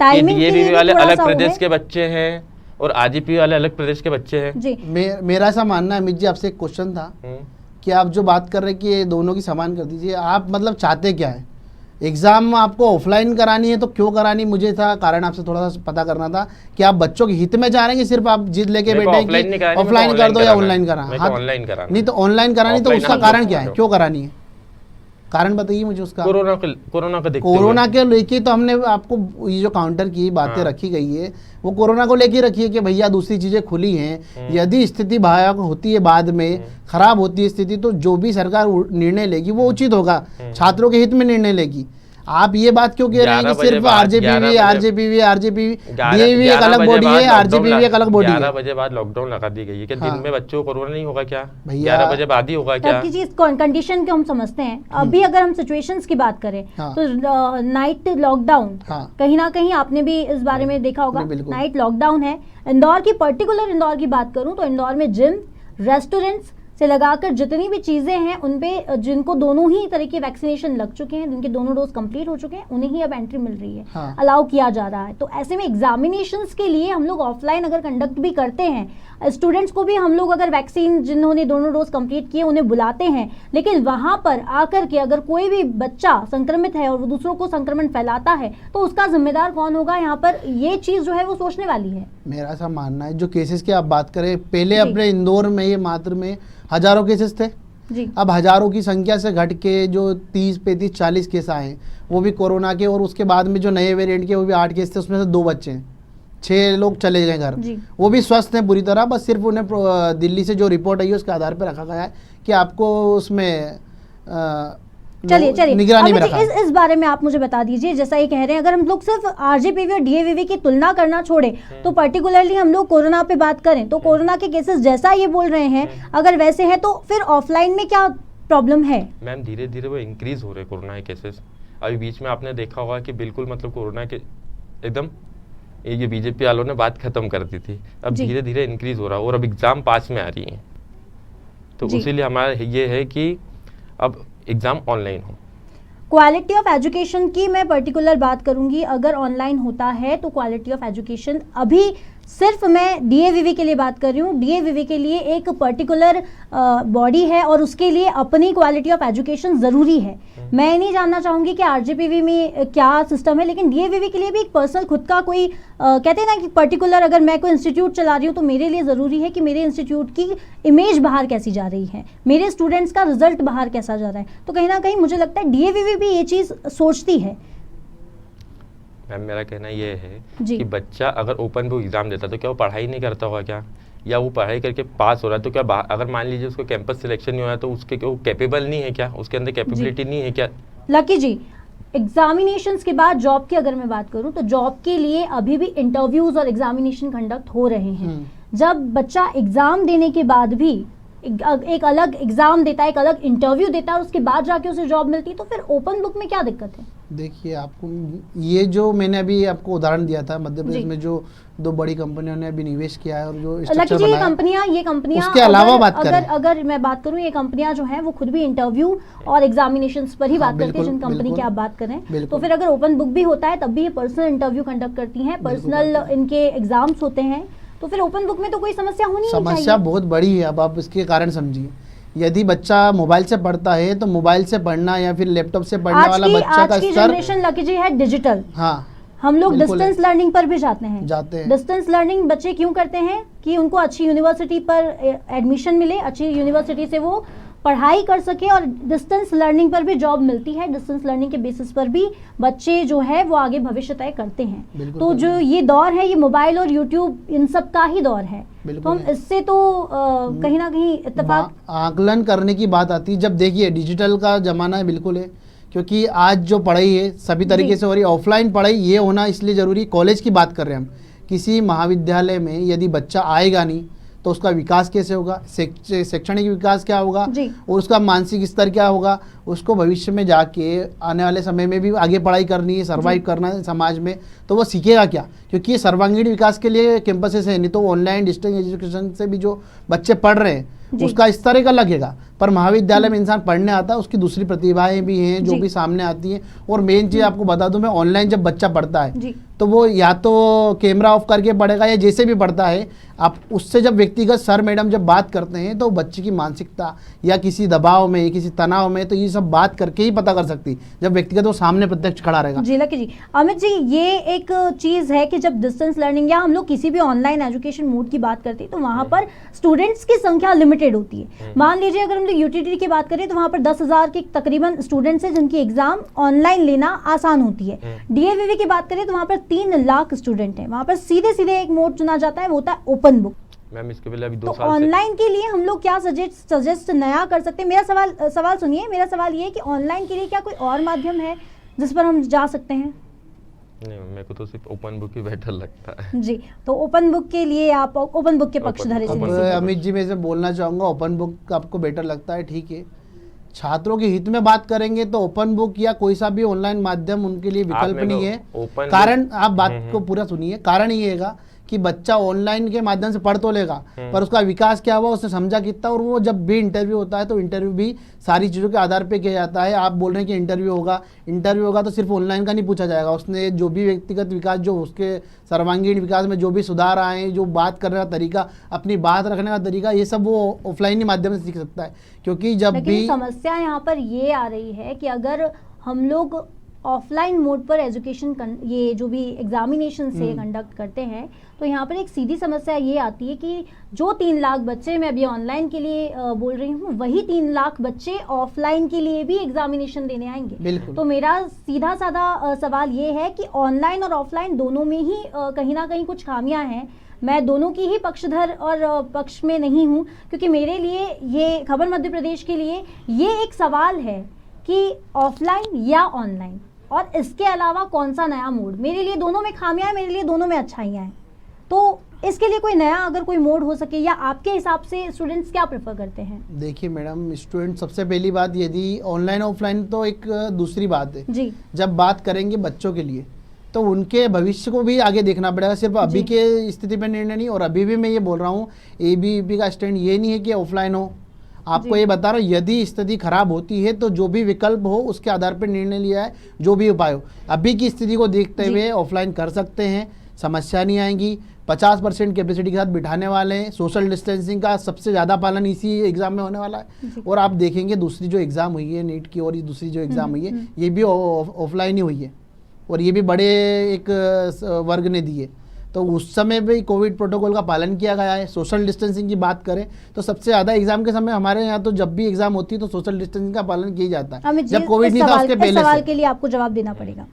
Speaker 1: टाइमिंग
Speaker 3: डीएवीवी वाले अलग प्रदेश के बच्चे हैं और आरजेपी वाले अलग प्रदेश के बच्चे हैं
Speaker 1: जी।
Speaker 2: मेरा ऐसा मानना है अमित जी, आपसे एक क्वेश्चन था कि आप जो बात कर रहे हैं कि ये दोनों की समान कर दीजिए, आप मतलब चाहते क्या है? एग्जाम आपको ऑफलाइन करानी है तो क्यों करानी, मुझे था कारण आपसे थोड़ा सा पता करना था कि आप बच्चों के हित में जा रहे हैं, सिर्फ आप जिद लेके बैठे हैं कि ऑफलाइन कर दो या ऑनलाइन कराना।
Speaker 3: ऑनलाइन कराना
Speaker 2: नहीं तो ऑनलाइन करानी तो उसका कारण क्या है, क्यों करानी है? कारण बताइए मुझे उसका।
Speaker 3: कोरोना को देखते हुए।
Speaker 2: कोरोना के लेके तो हमने आपको ये जो काउंटर की बातें रखी गई है वो कोरोना को लेके रखी है कि भैया दूसरी चीजें खुली हैं, यदि स्थिति भयावह होती है बाद में खराब होती है स्थिति तो जो भी सरकार निर्णय लेगी वो उचित होगा, छात्रों के हित में निर्णय लेगी। आप ये बात क्यों कह रहे हैं कि सिर्फ आरजेपीवी डीएवी एक अलग बॉडी है, आरजेपीवी एक अलग बॉडी है।
Speaker 3: 11 बजे बाद लॉकडाउन लगा दी गई है कि
Speaker 2: हाँ।
Speaker 3: दिन में बच्चों को कोरोना नहीं होगा क्या?
Speaker 2: भैया
Speaker 3: 11 बजे बाद ही होगा क्या?
Speaker 1: की चीज कंडीशन को हम समझते हैं। अभी अगर हम सिचुएशंस की बात करें
Speaker 2: हाँ।
Speaker 1: तो नाइट लॉकडाउन
Speaker 2: हाँ।
Speaker 1: कहीं ना कहीं आपने भी इस बारे में देखा होगा,
Speaker 2: बिल्कुल।
Speaker 1: नाइट लॉकडाउन है। पर्टिकुलर इंदौर की बात करूं तो इंदौर में जिम, रेस्टोरेंट्स से लगाकर जितनी भी चीजें हैं उन पे जिनको दोनों ही तरह के वैक्सीनेशन लग चुके हैं, जिनके दोनों डोज कंप्लीट हो चुके हैं, उन्हें ही अब एंट्री मिल रही है,
Speaker 2: हाँ।
Speaker 1: अलाउ किया जा रहा है। तो ऐसे में एग्जामिनेशंस के लिए हम लोग ऑफलाइन अगर कंडक्ट भी करते हैं, स्टूडेंट्स को भी हम लोग अगर वैक्सीन जिन्होंने दोनों डोज कंप्लीट किए उन्हें बुलाते हैं, लेकिन वहां पर आकर के अगर कोई भी बच्चा संक्रमित है और वो दूसरों को संक्रमण फैलाता है तो उसका जिम्मेदार कौन होगा? यहाँ पर ये चीज जो है वो सोचने वाली है।
Speaker 2: मेरा ऐसा मानना है, जो केसेस की आप बात करें, पहले अपने इंदौर में ये मात्र में हजारों केसेस थे
Speaker 1: जी।
Speaker 2: अब हजारों की संख्या से घट के जो 30, 35, 40 केस आए वो भी कोरोना के, और उसके बाद में जो नए वेरिएंट के वो भी 8 केस थे, उसमें से 2 बच्चे हैं, 6 लोग चले गए घर, वो भी स्वस्थ हैं पूरी तरह। बस सिर्फ उन्हें दिल्ली से जो रिपोर्ट आई है उसके आधार पर रखा गया है कि आपको उसमें
Speaker 1: चलिए
Speaker 2: निगरानी में रखा।
Speaker 1: इस बारे में आप मुझे बता दीजिए, जैसा ये कह रहे हैं अगर हम लोग सिर्फ आरजेपीवी और डीएवीवी की तुलना करना छोड़े तो पर्टिकुलरली हम लोग कोरोना पे बात करें तो कोरोना के केसेस जैसा ये बोल रहे हैं अगर वैसे हैं तो फिर ऑफलाइन में क्या प्रॉब्लम है? मैम
Speaker 3: धीरे धीरे वो इंक्रीज हो रहे कोरोना के केसेस। अभी बीच में आपने देखा होगा कि बिल्कुल मतलब कोरोना के एकदम ये बीजेपी वालों ने बात खत्म कर दी थी, अब धीरे धीरे इंक्रीज हो रहा है और अब एग्जाम पास में आ रही है, तो इसीलिए हमारा ये है कि अब एग्जाम ऑनलाइन हो।
Speaker 1: क्वालिटी ऑफ एजुकेशन की मैं पर्टिकुलर बात करूंगी, अगर ऑनलाइन होता है तो क्वालिटी ऑफ एजुकेशन अभी सिर्फ मैं डीएवीवी के लिए बात कर रही हूँ, डीएवीवी के लिए एक पर्टिकुलर बॉडी है और उसके लिए अपनी क्वालिटी ऑफ एजुकेशन ज़रूरी है। मैं नहीं जानना चाहूँगी कि आरजेपीवी में क्या सिस्टम है, लेकिन डीएवीवी के लिए भी एक पर्सनल खुद का कोई कहते हैं ना कि पर्टिकुलर अगर मैं कोई इंस्टीट्यूट चला रही हूँ तो मेरे लिए ज़रूरी है कि मेरे इंस्टीट्यूट की इमेज बाहर कैसी जा रही है, मेरे स्टूडेंट्स का रिजल्ट बाहर कैसा जा रहा है। तो कहीं ना कहीं मुझे लगता है डीएवीवी भी ये चीज़ सोचती है।
Speaker 3: मैम मेरा कहना ये है कि बच्चा अगर ओपन बुक एग्जाम देता तो क्या वो पढ़ाई नहीं करता होगा क्या, या वो पढ़ाई करके पास हो रहा है तो क्या अगर मान लीजिए उसको कैंपस सिलेक्शन नहीं हो रहा तो उसके वो कैपेबल नहीं है क्या, उसके अंदर कैपेबिलिटी नहीं है क्या?
Speaker 1: लकी जी, एग्जामिनेशंस के बाद जॉब की अगर मैं बात करूं तो जॉब के लिए अभी भी इंटरव्यूज और एग्जामिनेशन कंडक्ट हो रहे हैं। जब बच्चा एग्जाम देने के बाद भी एक अलग एग्जाम देता है, एक अलग इंटरव्यू देता है और उसके बाद जाके उसे जॉब मिलती है, तो फिर ओपन बुक में क्या दिक्कत है?
Speaker 2: देखिए, आपको ये जो मैंने अभी आपको उदाहरण दिया था मध्य प्रदेश में जो 2 बड़ी कंपनियों ने अभी निवेश किया है और जो स्ट्रक्चर बनाया, ये कंपनियां उसके अलावा बात करें,
Speaker 1: अगर मैं बात करूं, ये कंपनियां जो हैं वो खुद भी इंटरव्यू और एग्जामिनेशंस पर ही बात करती है। जिन कंपनी की आप बात करें तो फिर अगर ओपन बुक भी होता है तब भी ये पर्सनल इंटरव्यू कंडक्ट करती हैं, पर्सनल इनके एग्जाम्स होते हैं, तो फिर ओपन बुक में तो कोई समस्या होनी नहीं चाहिए।
Speaker 2: समस्या बहुत बड़ी है। अब आप इसके कारण समझिए, यदि बच्चा मोबाइल से पढ़ता है तो मोबाइल से पढ़ना या फिर लैपटॉप से पढ़ने वाला बच्चा का स्तर
Speaker 1: जनरेशन लकी जी है डिजिटल।
Speaker 2: हाँ,
Speaker 1: हम लोग डिस्टेंस लर्निंग पर भी जाते हैं। डिस्टेंस लर्निंग बच्चे क्यों करते हैं कि उनको अच्छी यूनिवर्सिटी पर एडमिशन मिले, अच्छी यूनिवर्सिटी से वो पढ़ाई कर सके और डिस्टेंस लर्निंग पर भी जॉब मिलती है। डिस्टेंस लर्निंग के बेसिस पर भी बच्चे जो है वो आगे भविष्य तय करते हैं। तो जो ये दौर है ये मोबाइल और यूट्यूब इन सब का ही दौर है, तो हम इससे तो कहीं ना कहीं इत्तेफाक
Speaker 2: आकलन करने की बात आती है। जब देखिए डिजिटल का जमाना है, बिल्कुल है, क्योंकि आज जो पढ़ाई है सभी तरीके से हो रही है। ऑफलाइन पढ़ाई ये होना इसलिए ज़रूरी, कॉलेज की बात कर रहे हैं हम, किसी महाविद्यालय में यदि बच्चा आएगा नहीं तो उसका विकास कैसे होगा, शैक्षणिक विकास क्या होगा और उसका मानसिक स्तर क्या होगा, उसको भविष्य में जाके आने वाले समय में भी आगे पढ़ाई करनी है, सर्वाइव करना है समाज में, तो वो सीखेगा क्या? क्योंकि ये सर्वांगीण विकास के लिए कैंपसेस है, नहीं तो ऑनलाइन डिस्टेंस एजुकेशन से भी जो बच्चे पढ़ रहे हैं उसका स्तर एक अलग है। पर महाविद्यालय में इंसान पढ़ने आता है, उसकी दूसरी प्रतिभाएं भी हैं जो भी सामने आती हैं। और मेन चीज़ आपको बता दूं मैं, ऑनलाइन जब बच्चा पढ़ता है तो वो या तो कैमरा ऑफ करके पढ़ेगा या जैसे भी पढ़ता है, आप उससे जब व्यक्तिगत सर मैडम जब बात करते हैं तो बच्चे की मानसिकता या किसी दबाव में, किसी तनाव में, तो ये सब बात करके ही पता कर सकती जब व्यक्तिगत वो सामने प्रत्यक्ष खड़ा रहेगा।
Speaker 1: जी लकी जी, अमित जी, ये एक चीज़ है कि जब डिस्टेंस लर्निंग या हम लोग किसी भी ऑनलाइन एजुकेशन मोड की बात करते हैं तो वहाँ पर स्टूडेंट्स की संख्या लिमिटेड होती है। मान लीजिए अगर हम लोग यूटीटी की बात करें तो वहाँ पर 10,000 के तकरीबन स्टूडेंट्स हैं जिनकी एग्जाम ऑनलाइन लेना आसान होती है। डीएवीवी की बात करें तो वहाँ पर 3 लाख स्टूडेंट हैं, वहाँ पर सीधे सीधे एक मोड चुना जाता है, वो होता है ओपन बुक।
Speaker 3: मैम इसके पहले अभी 2
Speaker 1: तो
Speaker 3: साल से
Speaker 1: ऑनलाइन के लिए हम लोग क्या सजेस्ट नया कर सकते हैं? मेरा सवाल सुनिए, मेरा सवाल ये है कि ऑनलाइन के लिए क्या कोई और माध्यम है जिस पर हम जा सकते हैं?
Speaker 3: नहीं, मेरे को तो सिर्फ ओपन बुक ही बेटर लगता है।
Speaker 1: जी, तो ओपन बुक के लिए आप ओपन बुक के पक्षधर हैं।
Speaker 3: ओपन
Speaker 2: अब
Speaker 3: बुक।
Speaker 2: अमित जी मैं से बोलना चाहूँगा, ओपन बुक आपको बेटर लगता है, ठीक है। छात्रों के हित में बात करेंगे तो ओपन बुक या कोई सा भी ऑनलाइन माध्यम उनके लिए विकल्प
Speaker 3: मेरे
Speaker 2: नहीं
Speaker 3: को
Speaker 2: है।
Speaker 3: open
Speaker 2: कारण आप बात को पूरा सुनिए, कारण ये है कि बच्चा ऑनलाइन के माध्यम से पढ़ तो लेगा पर उसका विकास क्या हुआ, उसने समझा कितना, और वो जब भी इंटरव्यू होता है तो इंटरव्यू भी सारी चीज़ों के आधार पे किया जाता है। आप बोल रहे हैं कि इंटरव्यू होगा तो सिर्फ ऑनलाइन का नहीं पूछा जाएगा, उसने जो भी व्यक्तिगत विकास, जो उसके सर्वांगीण विकास में जो भी सुधार आए, जो बात करने का तरीका, अपनी बात रखने का तरीका, ये सब वो ऑफलाइन ही माध्यम से सीख सकता है। क्योंकि जब
Speaker 1: लेकिन
Speaker 2: भी
Speaker 1: समस्या यहाँ पर ये आ रही है कि अगर हम लोग ऑफलाइन मोड पर एजुकेशन ये जो भी एग्जामिनेशन से कंडक्ट करते हैं तो यहाँ पर एक सीधी समस्या ये आती है कि जो 3 लाख बच्चे मैं अभी ऑनलाइन के लिए बोल रही हूँ, वही 3 लाख बच्चे ऑफलाइन के लिए भी एग्जामिनेशन देने आएंगे।
Speaker 2: बिल्कुल।
Speaker 1: तो मेरा सीधा साधा सवाल ये है कि ऑनलाइन और ऑफलाइन दोनों में ही कहीं ना कहीं कुछ खामियां हैं। मैं दोनों की ही पक्षधर और पक्ष में नहीं हूँ, क्योंकि मेरे लिए ये खबर मध्य प्रदेश के लिए ये एक सवाल है कि ऑफलाइन या ऑनलाइन, और इसके अलावा कौन सा नया मोड। मेरे लिए दोनों में खामियां हैं, मेरे लिए दोनों में अच्छाइयां हैं। तो इसके लिए कोई नया अगर कोई मोड हो सके, या आपके हिसाब से स्टूडेंट्स क्या प्रेफर करते हैं?
Speaker 2: देखिए मैडम, स्टूडेंट सबसे पहली बात, यदि ऑनलाइन ऑफलाइन तो एक दूसरी बात है
Speaker 1: जी।
Speaker 2: जब बात करेंगे बच्चों के लिए तो उनके भविष्य को भी आगे देखना पड़ेगा, सिर्फ अभी के स्थिति पर निर्णय नहीं। और अभी भी मैं ये बोल रहा हूँ, एबीवीपी का स्टैंड ये नहीं है कि ऑफलाइन हो, आपको ये बता रहा हूँ, यदि स्थिति खराब होती है तो जो भी विकल्प हो उसके आधार पर निर्णय लिया है, जो भी उपाय हो। अभी की स्थिति को देखते हुए ऑफलाइन कर सकते हैं, समस्या नहीं आएंगी। 50% कैपेसिटी के साथ बिठाने वाले हैं, सोशल डिस्टेंसिंग का सबसे ज़्यादा पालन इसी एग्ज़ाम में होने वाला है। और आप देखेंगे दूसरी जो एग्ज़ाम हुई है नीट की, और ये दूसरी जो एग्ज़ाम हुई है ये भी ऑफलाइन ही हुई है, और ये भी बड़े एक वर्ग ने दी है। तो उस समय भी कोविड प्रोटोकॉल का पालन किया गया है। सोशल डिस्टेंसिंग की बात करें तो सबसे ज़्यादा एग्जाम के समय हमारे यहाँ तो जब भी एग्जाम होती है तो सोशल डिस्टेंसिंग का पालन किया जाता है। जब कोविड नहीं था उसके पहले
Speaker 1: सवाल के लिए आपको जवाब देना पड़ेगा।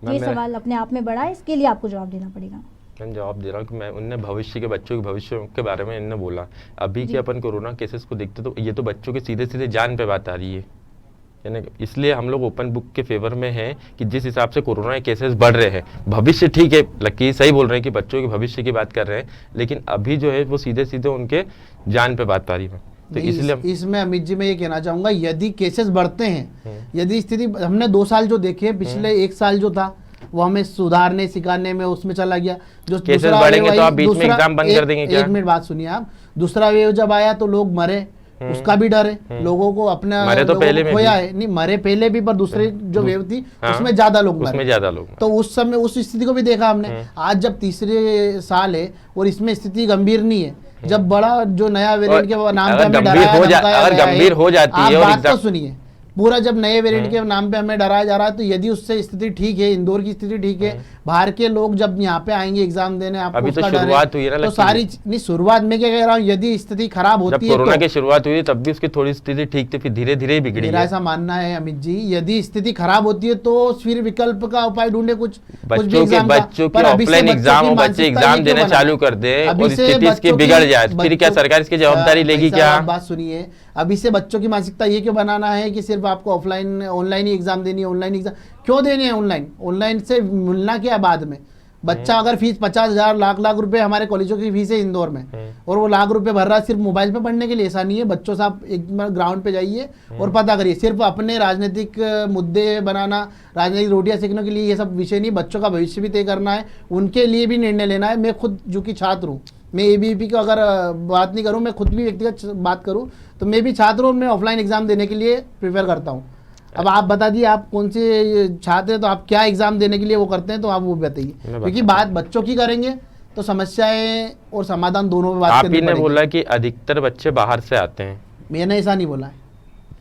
Speaker 1: ये सवाल अपने आप में बड़ा है, इसके लिए आपको जवाब देना पड़ेगा।
Speaker 3: मैं जवाब दे रहा हूँ कि मैं उनने भविष्य के बच्चों के भविष्य के बारे में इनने बोला। अभी के अपन कोरोना केसेस को देखते तो ये तो बच्चों के सीधे सीधे जान पे बात आ रही है, यानी इसलिए हम लोग ओपन बुक के फेवर में हैं कि जिस हिसाब से कोरोना के केसेस बढ़ रहे हैं, भविष्य ठीक है, लकी सही बोल रहे हैं कि बच्चों के भविष्य की बात कर रहे हैं, लेकिन अभी जो है वो सीधे सीधे उनके जान पे बात आ रही है। तो इसलिए
Speaker 2: इसमें अमित जी मैं ये कहना चाहूँगा, यदि केसेस बढ़ते हैं, यदि स्थिति हमने 2 साल जो देखे, पिछले 1 साल जो था वो हमें सुधारने सिखाने में उसमें चला गया। जो
Speaker 3: केसेस बढ़ेंगे तो आप बीच में एग्जाम बंद कर देंगे क्या?
Speaker 2: 1 मिनट बात सुनिए आप। दूसरा वेव जब आया तो लोग मरे, उसका भी डर है लोगों को, अपना
Speaker 3: मरे तो पहले में
Speaker 2: खोया है, नहीं मरे पहले भी, पर दूसरे जो वेव थी उसमें ज्यादा लोग मरे,
Speaker 3: उसमें ज्यादा लोग।
Speaker 2: तो उस समय उस स्थिति को भी देखा हमने। आज जब तीसरे साल है और इसमें स्थिति गंभीर नहीं है, जब बड़ा जो नया वेरिएंट के नाम पे हमें डराया
Speaker 3: अगर गंभीर हो जाती है,
Speaker 2: आप बात तो सुनिए, पूरा जब नए वेरिएंट के नाम पे हमें डराया जा रहा है, तो यदि उससे स्थिति ठीक है, इंदौर की स्थिति ठीक है, बाहर के लोग जब यहाँ पे आएंगे एग्जाम देने, आपको
Speaker 3: अभी तो
Speaker 2: उसका डर
Speaker 3: शुरुआत हुई है ना,
Speaker 2: तो सारी नहीं, शुरुआत में क्या कह रहा हूँ, यदि स्थिति खराब होती है,
Speaker 3: कोरोना की शुरुआत हुई तब भी उसकी थोड़ी स्थिति ठीक थी, फिर धीरे धीरे बिगड़ी।
Speaker 2: मेरा ऐसा मानना है अमित जी, यदि स्थिति खराब होती है तो फिर विकल्प का उपाय ढूंढे, कुछ
Speaker 3: बच्चों की ऑफलाइन एग्जाम हो, बच्चे एग्जाम देना चालू कर दे और स्थिति इसकी बिगड़ जाए, फिर क्या सरकार इसकी जवाबदारी लेगी क्या?
Speaker 2: बात सुनिए, अभी से बच्चों की मानसिकता ये क्यों बनाना है कि सिर्फ आपको ऑनलाइन ही एग्जाम देनी है, ऑनलाइन एग्जाम क्यों देनी है? ऑनलाइन से मिलना क्या बाद में? बच्चा अगर फीस 50,000 लाख रुपए हमारे कॉलेजों की फीस है इंदौर में, और वो लाख रुपए भर रहा है सिर्फ मोबाइल पे पढ़ने के लिए, ऐसा नहीं है। बच्चों से आप एक बार ग्राउंड पे जाइए और पता करिए, सिर्फ अपने राजनीतिक मुद्दे बनाना, राजनीतिक रोटियां सेकने के लिए ये सब विषय नहीं, बच्चों का भविष्य भी तय करना है, उनके लिए भी निर्णय लेना है। मैं खुद जो कि छात्र हूँ, मैं एबीवीपी को अगर बात नहीं करूँ, मैं खुद भी व्यक्तिगत बात करूँ तो मैं भी छात्र हूँ, मैं ऑफलाइन एग्जाम देने के लिए प्रिपेयर करता हूँ। अब आप बता दिए आप कौन से छात्र हैं, तो आप क्या एग्जाम देने के लिए वो करते हैं, तो आप वो बताइए, क्योंकि बात बच्चों की करेंगे तो समस्याएं और समाधान दोनों में बात करनी पड़ेगी।
Speaker 3: आपने बोला कि अधिकतर बच्चे बाहर से आते हैं,
Speaker 2: मैंने ऐसा नहीं बोला है।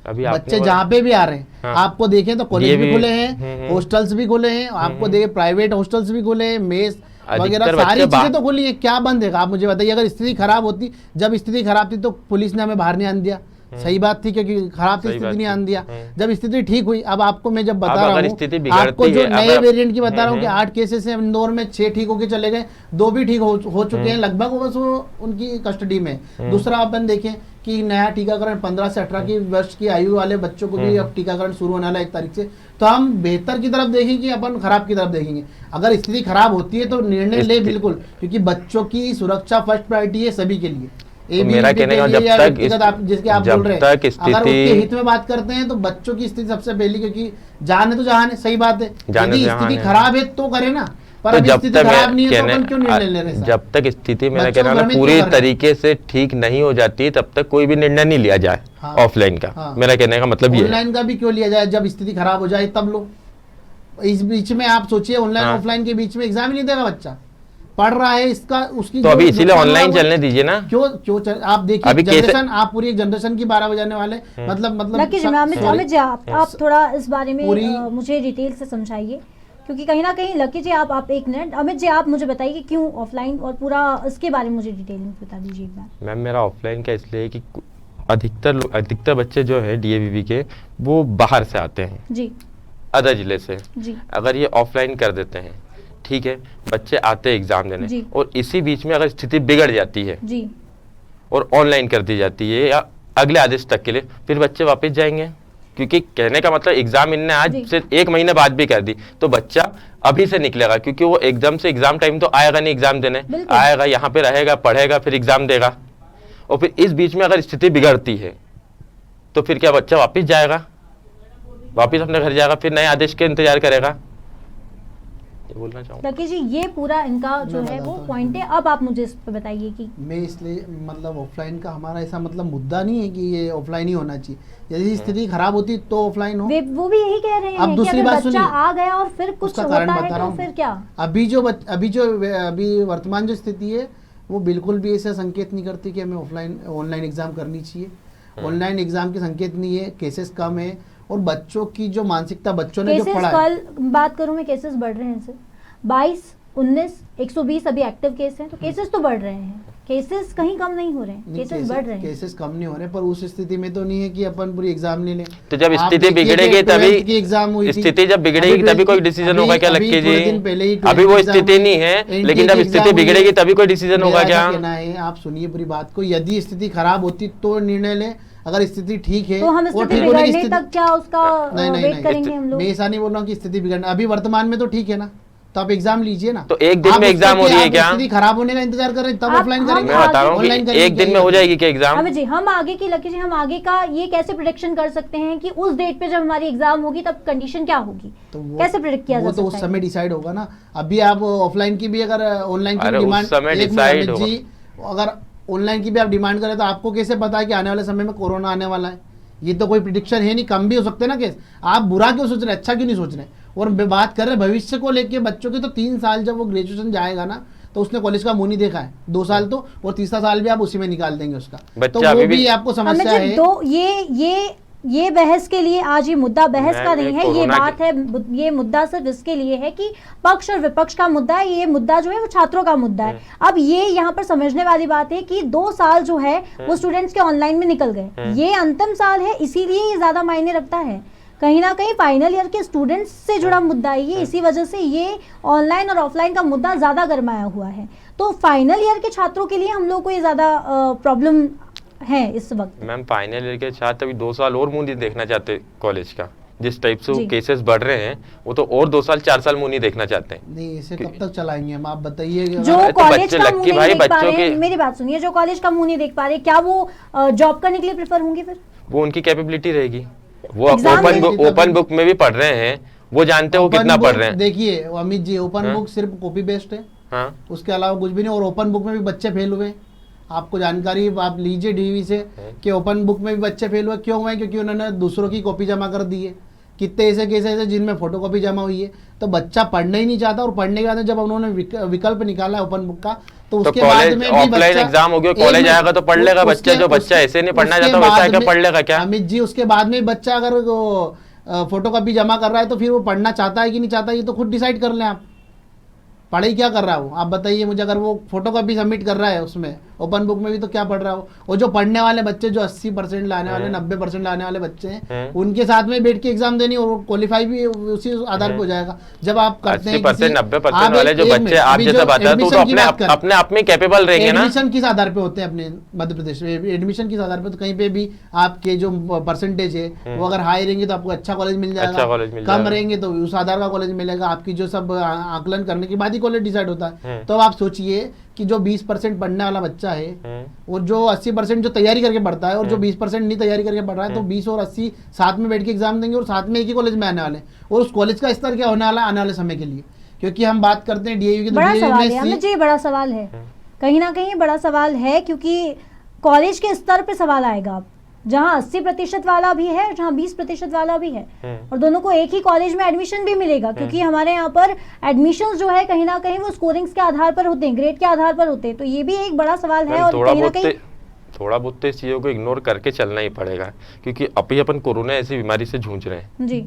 Speaker 3: अभी
Speaker 2: बच्चे जहाँ पे भी आ रहे हैं,
Speaker 3: हाँ।
Speaker 2: आपको देखें तो कॉलेज भी खुले हैं, हॉस्टल्स भी खुले हैं, आपको देखें प्राइवेट हॉस्टल्स भी खुले हैं, मेस वगैरह
Speaker 3: अधिकतर
Speaker 2: सारी
Speaker 3: बच्चे
Speaker 2: चीजें तो खुली है, क्या बंद है आप मुझे बताइए। अगर स्थिति खराब होती, जब स्थिति खराब थी तो पुलिस ने हमें बाहर नहीं आने दिया, सही बात थी, क्योंकि खराब थी
Speaker 3: सही बात
Speaker 2: स्थिति नहीं
Speaker 3: थी।
Speaker 2: आने दिया। जब स्थिति ठीक हुई, अब आपको मैं जब बता
Speaker 3: अब
Speaker 2: रहा
Speaker 3: अगर
Speaker 2: हूँ,
Speaker 3: स्थिति बिगड़ती
Speaker 2: आपको जो
Speaker 3: है,
Speaker 2: नए
Speaker 3: अगर-
Speaker 2: वेरिएंट की बता रहा हूँ कि 8 केसेस हैं इंदौर में, 6 ठीक होके चले गए, 2 भी ठीक हो चुके हैं लगभग, वो बस वो उनकी कस्टडी में। दूसरा अपन देखें कि नया टीकाकरण 15 से 18 की वर्ष की आयु वाले बच्चों को भी अब टीकाकरण शुरू होने वाला है 1 तारीख से। तो हम बेहतर की तरफ देखें कि अपन खराब की तरफ देखेंगे। अगर स्थिति खराब होती है तो निर्णय ले बिल्कुल, क्योंकि बच्चों की सुरक्षा फर्स्ट प्रायोरिटी है सभी के लिए।
Speaker 3: तो मेरा कहने का जब तक
Speaker 2: आप जिसके आप
Speaker 3: जब
Speaker 2: बोल रहे हैं,
Speaker 3: तक
Speaker 2: अगर उसके
Speaker 3: स्थिति
Speaker 2: हित में बात करते हैं तो बच्चों की स्थिति सबसे पहली, क्योंकि जान है तो जहान है, सही बात है।
Speaker 3: जान है
Speaker 2: यदि
Speaker 3: तो जहान
Speaker 2: स्थिति
Speaker 3: है।
Speaker 2: खराब है तो करे ना, पर
Speaker 3: तो
Speaker 2: अभी
Speaker 3: जब
Speaker 2: स्थिति
Speaker 3: तक
Speaker 2: खराब नहीं है तो अपन
Speaker 3: कहने
Speaker 2: क्यों निर्णय ले रहे हैं?
Speaker 3: जब तक स्थिति मेरा
Speaker 2: बच्चों
Speaker 3: कहना
Speaker 2: को
Speaker 3: है
Speaker 2: भ्रमित क्यों
Speaker 3: पूरी
Speaker 2: कर रहे हैं?
Speaker 3: तरीके से ठीक नहीं हो जाती तब तक कोई भी निर्णय नहीं लिया जाए
Speaker 2: हाँ।
Speaker 3: ऑफलाइन का।
Speaker 2: हाँ।
Speaker 3: मेरा कहने का मतलब ये है।
Speaker 2: ऑनलाइन का भी क्यों लिया जाए, जब स्थिति खराब हो जाए तब लो। इस बीच में आप सोचिए, ऑनलाइन
Speaker 3: हाँ।
Speaker 2: ऑफलाइन के बीच में एग्जाम ही नहीं देगा बच्चा, पढ़ रहा है, इसका उसकी
Speaker 3: तो
Speaker 2: जो
Speaker 3: अभी इसीलिए
Speaker 2: नुकसान
Speaker 3: ऑनलाइन
Speaker 2: होगा वो-
Speaker 3: चलने दीजिए ना।
Speaker 2: क्यों आप देखिए
Speaker 3: अभी कैसे-
Speaker 2: जनरेशन, आप पूरी एक जनरेशन की 12 बजाने वाले, मतलब
Speaker 1: लकी जी, मैं अमित जी, आप थोड़ा इस बारे में
Speaker 2: पूरी-
Speaker 1: मुझे डिटेल से समझाइए, क्योंकि कहीं ना कहीं लकी जी आप एक मिनट, अमित जी आप मुझे बताइए कि क्यों ऑफलाइन, और पूरा इसके बारे में मुझे डिटेल में बता दीजिए एक बार।
Speaker 3: मैम मेरा ऑफलाइन का इसलिए है कि अधिकतर बच्चे जो है डीएवीवी के वो बाहर से आते हैं,
Speaker 1: जी
Speaker 3: अदर जिले से।
Speaker 1: जी
Speaker 3: अगर ये ऑफलाइन कर देते हैं, ठीक है, बच्चे आते हैं एग्जाम देने,
Speaker 1: जी।
Speaker 3: और इसी बीच में अगर स्थिति बिगड़ जाती है
Speaker 1: जी
Speaker 3: और ऑनलाइन कर दी जाती है या अगले आदेश तक के लिए, फिर बच्चे वापस जाएंगे। क्योंकि कहने का मतलब एग्जाम इनने आज
Speaker 1: जी।
Speaker 3: से 1 महीने बाद भी कर दी तो बच्चा अभी से निकलेगा, क्योंकि वो एकदम से एग्जाम टाइम तो आएगा नहीं एग्जाम देने,
Speaker 1: बिल्कुल।
Speaker 3: आएगा यहाँ पे रहेगा, पढ़ेगा, फिर एग्जाम देगा। और फिर इस बीच में अगर स्थिति बिगड़ती है तो फिर क्या बच्चा वापस जाएगा, वापस अपने घर जाएगा, फिर नए आदेश के इंतजार करेगा। ये बोलना चाहूँगा।
Speaker 1: लकी जी, ये पूरा इनका जो
Speaker 2: मैं
Speaker 1: है वो
Speaker 2: बताता हूँ।
Speaker 1: पॉइंट है। अब आप मुझे इस पर बताइए कि
Speaker 2: मैं इसलिए मतलब ऑफलाइन का हमारा ऐसा मतलब मुद्दा नहीं है कि ये ऑफलाइन ही होना चाहिए। यदि स्थिति खराब होती तो ऑफलाइन हो।
Speaker 1: वो भी यही कह रहे
Speaker 2: अब
Speaker 1: हैं कि
Speaker 2: दूसरी
Speaker 1: अगर
Speaker 2: बात
Speaker 1: बच्चा
Speaker 2: सुनिए,
Speaker 1: आ गया और फिर कुछ
Speaker 2: उसका
Speaker 1: होता
Speaker 2: कारण
Speaker 1: है
Speaker 2: बता रहा
Speaker 1: तो
Speaker 2: हूँ।
Speaker 1: फिर क्या?
Speaker 2: अभी वर्तमान जो स्थिति है वो बिल्कुल भी ऐसा संकेत नहीं करती कि हमें ऑनलाइन एग्जाम करनी चाहिए। ऑनलाइन एग्जाम के संकेत नहीं है, केसेस कम है, और बच्चों की जो मानसिकता, बच्चों ने जो
Speaker 1: केसेस
Speaker 2: पढ़ा है,
Speaker 1: कल बात करूं मैं, केसेस बढ़ रहे हैं सर, 22, 19, 120 अभी एक्टिव केस हैं, तो केसेस तो बढ़ रहे हैं, केसेस कहीं कम नहीं हो रहे हैं,
Speaker 2: नहीं,
Speaker 1: केसेस बढ़ रहे हैं।
Speaker 2: केसेस कम नहीं हो रहे, पर उस स्थिति में तो नहीं है कि अपन पूरी एग्जाम ले लें।
Speaker 3: तो जब
Speaker 2: आप
Speaker 3: स्थिति
Speaker 2: देखिए
Speaker 3: बिगड़ेगी
Speaker 2: कि 12th की एग्जाम हुई
Speaker 3: तभी
Speaker 2: थी।
Speaker 3: स्थिति जब बिगड़ेगी
Speaker 2: अभी
Speaker 3: तभी कोई
Speaker 2: 12th
Speaker 3: डिसीजन होगा क्या
Speaker 2: अभी
Speaker 3: लक्की
Speaker 2: थोड़े
Speaker 3: जी?
Speaker 2: दिन पहले ही
Speaker 3: अभी वो
Speaker 2: 12th
Speaker 3: स्थिति नहीं है,
Speaker 2: NT
Speaker 3: लेकिन जब
Speaker 2: की
Speaker 3: स्थिति
Speaker 2: एग्जाम हुई
Speaker 3: बिगड़ेगी
Speaker 2: है।
Speaker 3: तभी कोई डिसीजन होगा
Speaker 2: मेरा
Speaker 3: क्या?
Speaker 2: कहना है, आप सुनिए पूरी बात को, यदि स्थिति खराब होती तो निर्णय लें, अगर स्थिति ठीक है
Speaker 1: तो हम
Speaker 2: और
Speaker 1: स्थिति
Speaker 2: ठीक होने की
Speaker 1: बिगड़ने
Speaker 2: स्थिति-
Speaker 1: तक क्या उसका
Speaker 2: नहीं,
Speaker 1: वेट करेंगे हम लोग?
Speaker 2: मैं ऐसा नहीं बोल रहा हूँ कि स्थिति बिगड़ना, अभी वर्तमान में तो ठीक है ना, तो आप एग्जाम लीजिए ना।
Speaker 3: तो एक दिन
Speaker 2: आप
Speaker 3: में
Speaker 2: उसका
Speaker 3: एग्जाम हो रही है
Speaker 2: आप
Speaker 3: क्या?
Speaker 2: स्थिति खराब होने का इंतजार कर रहे हैं, तब
Speaker 1: आप-
Speaker 2: ऑफलाइन
Speaker 1: हम
Speaker 2: करेंगे।
Speaker 3: मैं बता रहा हूँ
Speaker 2: ऑनलाइन
Speaker 3: कि
Speaker 2: करेंगे,
Speaker 3: एक दिन में हो जाएगी क्या एग्जाम?
Speaker 1: अमित जी, हम आगे की लकी जी, हम आगे का ये कैसे प्रिडिक्शन कर सकते हैं कि उस डेट पे जब हमारी एग्जाम होगी तब कंडीशन क्या होगी?
Speaker 2: तो वो-
Speaker 1: कैसे प्रिडिक्ट किया जा
Speaker 2: वो तो उस
Speaker 1: सकता है?
Speaker 2: समय डिसाइड होगा ना। अभी आप ऑफलाइन की भी अगर ऑनलाइन की
Speaker 3: अरे उस
Speaker 2: डिमांड,
Speaker 3: समय
Speaker 2: एक मिनट
Speaker 3: decide
Speaker 2: अमित जी, अगर ऑनलाइन की भी आप डिमांड करें तो आपको कैसे पता है कि आने वाले समय में कोरोना आने वाला है? ये तो कोई प्रिडिक्शन है नहीं, कम भी हो सकते हैं ना केस। आप बुरा क्यों सोच रहे हैं, अच्छा क्यों नहीं सोच रहे? और बात कर रहे हैं भविष्य को लेके बच्चों की, तो 3 साल जब वो ग्रेजुएशन जाएगा ना तो उसने कॉलेज का मुंह नहीं देखा है, 2 साल तो, और तीसरा साल भी आप उसी में निकाल देंगे उसका,
Speaker 3: बच्चा
Speaker 2: तो वो
Speaker 3: अभी
Speaker 2: भी
Speaker 3: भी-
Speaker 2: आपको
Speaker 1: अमित
Speaker 2: समस्या
Speaker 1: जी,
Speaker 2: है।
Speaker 1: दो ये बहस के लिए आज ये मुद्दा बहस का
Speaker 3: मैम,
Speaker 1: नहीं
Speaker 3: ये
Speaker 1: है, ये
Speaker 3: कोरोना
Speaker 1: बात है, ये मुद्दा सिर्फ इसके लिए है कि पक्ष और विपक्ष का मुद्दा है। ये मुद्दा जो है वो छात्रों का मुद्दा है। अब ये यहाँ पर समझने वाली बात है कि 2 साल जो है वो स्टूडेंट्स के ऑनलाइन में निकल गए, ये अंतिम साल है, इसीलिए ये ज्यादा मायने रखता है। कहीं ना कहीं फाइनल ईयर के स्टूडेंट्स से जुड़ा मुद्दा है ये, इसी वजह से ये ऑनलाइन और ऑफलाइन का मुद्दा ज्यादा गरमाया हुआ है। तो फाइनल ईयर के छात्रों के लिए हम लोग को ये ज्यादा प्रॉब्लम है इस वक्त।
Speaker 3: मैम फाइनल ईयर के छात्र अभी 2 साल और मुंह नहीं देखना चाहते कॉलेज का, जिस टाइप से
Speaker 1: जी।
Speaker 3: वो केसेस बढ़ रहे हैं वो तो और 2 साल 4 साल मुंह नहीं देखना चाहते हैं।
Speaker 2: नहीं, इसे कब तक चलाएंगे हम, आप बताइए।
Speaker 1: जो
Speaker 3: अरे तो
Speaker 1: कॉलेज
Speaker 3: बच्चे
Speaker 1: का
Speaker 3: लक्की
Speaker 1: मुंह नहीं
Speaker 3: भाई,
Speaker 1: देख पा
Speaker 3: बच्चों
Speaker 1: रहे हैं,
Speaker 3: के-
Speaker 1: मेरी बात सुनिए, जो कॉलेज का मुंह नहीं देख पा रहे, क्या वो जॉब करने के लिए प्रेफर होंगे फिर?
Speaker 3: वो उनकी कैपेबिलिटी रहेगी, वो
Speaker 1: Exam
Speaker 3: ओपन बुक में भी पढ़ रहे हैं, वो जानते हैं वो
Speaker 2: ओपन
Speaker 3: कितना
Speaker 2: बुक
Speaker 3: पढ़ रहे हैं।
Speaker 2: देखिए अमित जी, ओपन
Speaker 3: हाँ?
Speaker 2: बुक सिर्फ कॉपी बेस्ड है,
Speaker 3: हाँ,
Speaker 2: उसके अलावा कुछ भी नहीं। और ओपन बुक में भी बच्चे फेल हुए, आपको जानकारी आप लीजिए डीवी से कि ओपन बुक में भी बच्चे फेल हुए। क्यों हुए? क्योंकि उन्होंने दूसरों की कॉपी जमा कर दी है। कितने ऐसे केस ऐसे जिनमें फोटो कॉपी जमा हुई है, तो बच्चा पढ़ना ही नहीं चाहता, और पढ़ने के बाद जब उन्होंने विकल्प निकाला ओपन बुक का, तो
Speaker 3: तो
Speaker 2: उसके बाद
Speaker 3: कॉलेज
Speaker 2: में भी
Speaker 3: ऑफलाइन
Speaker 2: बच्चा
Speaker 3: एग्जाम हो गया,
Speaker 2: एक
Speaker 3: कॉलेज
Speaker 2: मिनट,
Speaker 3: आएगा तो पढ़ लेगा बच्चा,
Speaker 2: उसके-
Speaker 3: जो बच्चा ऐसे नहीं पढ़ना
Speaker 2: उसके
Speaker 3: चाहता वैसा
Speaker 2: बाद
Speaker 3: आके
Speaker 2: में-
Speaker 3: पढ़ लेगा क्या?
Speaker 2: अमित जी, उसके बाद में बच्चा अगर फोटो कॉपी जमा कर रहा है तो फिर वो पढ़ना चाहता है कि नहीं चाहता, ये तो खुद डिसाइड कर लें आप। पढ़ाई क्या कर रहा है वो, आप बताइए मुझे। अगर वो फोटोकॉपी सबमिट कर रहा है उसमें ओपन बुक में भी, तो क्या पढ़ रहा है वो जो पढ़ने वाले बच्चे जो 80% लाने वाले 90% लाने वाले बच्चे हैं, उनके साथ में बैठ के एग्जाम देनी और क्वालिफाई भी उसी आधार पर हो जाएगा। जब आप करते हैं
Speaker 3: 80% वाले जो बच्चे आप जैसा बता रहे, तो अपने आप में कैपेबल रहेंगे ना।
Speaker 2: एडमिशन किस आधार पे होते हैं अपने मध्य प्रदेश में? एडमिशन किस आधार पे? तो कहीं पे भी आपके जो परसेंटेज है वो अगर हाई रहेंगे तो आपको अच्छा कॉलेज मिल जाएगा, कम रहेंगे तो उस आधार का कॉलेज मिलेगा। आपकी जो सब आकलन करने के बाद ही कॉलेज डिसाइड होता है। तो आप सोचिए कि जो 20% पढ़ने वाला बच्चा है और जो 80% जो तैयारी करके पढ़ता है और जो 20% नहीं तैयारी करके पढ़ रहा है, तो 20 और 80 साथ में बैठ के एग्जाम देंगे और साथ में एक ही कॉलेज में आने वाले, और उस कॉलेज का स्तर क्या होने वाला आने वाले समय के लिए। क्योंकि हम बात करते हैं डीएवी की, तो
Speaker 1: बड़ा सवाल है अमित जी, बड़ा सवाल है, कहीं ना कहीं बड़ा सवाल है, क्योंकि कॉलेज के स्तर पे सवाल आएगा। जहाँ 80% वाला भी है, जहाँ 20% वाला भी है, और दोनों को एक ही कॉलेज में एडमिशन भी मिलेगा, क्योंकि हमारे यहाँ पर एडमिशंस जो है कहीं ना कहीं वो स्कोरिंग्स के आधार पर होते हैं, ग्रेड के आधार पर होते हैं। तो ये भी एक बड़ा सवाल है, और कहीं ना कहीं
Speaker 3: थोड़ा बहुत तो इस चीजों को इग्नोर करके चलना ही पड़ेगा, क्योंकि अभी अपन कोरोना ऐसी बीमारी से जूझ रहे हैं
Speaker 1: जी।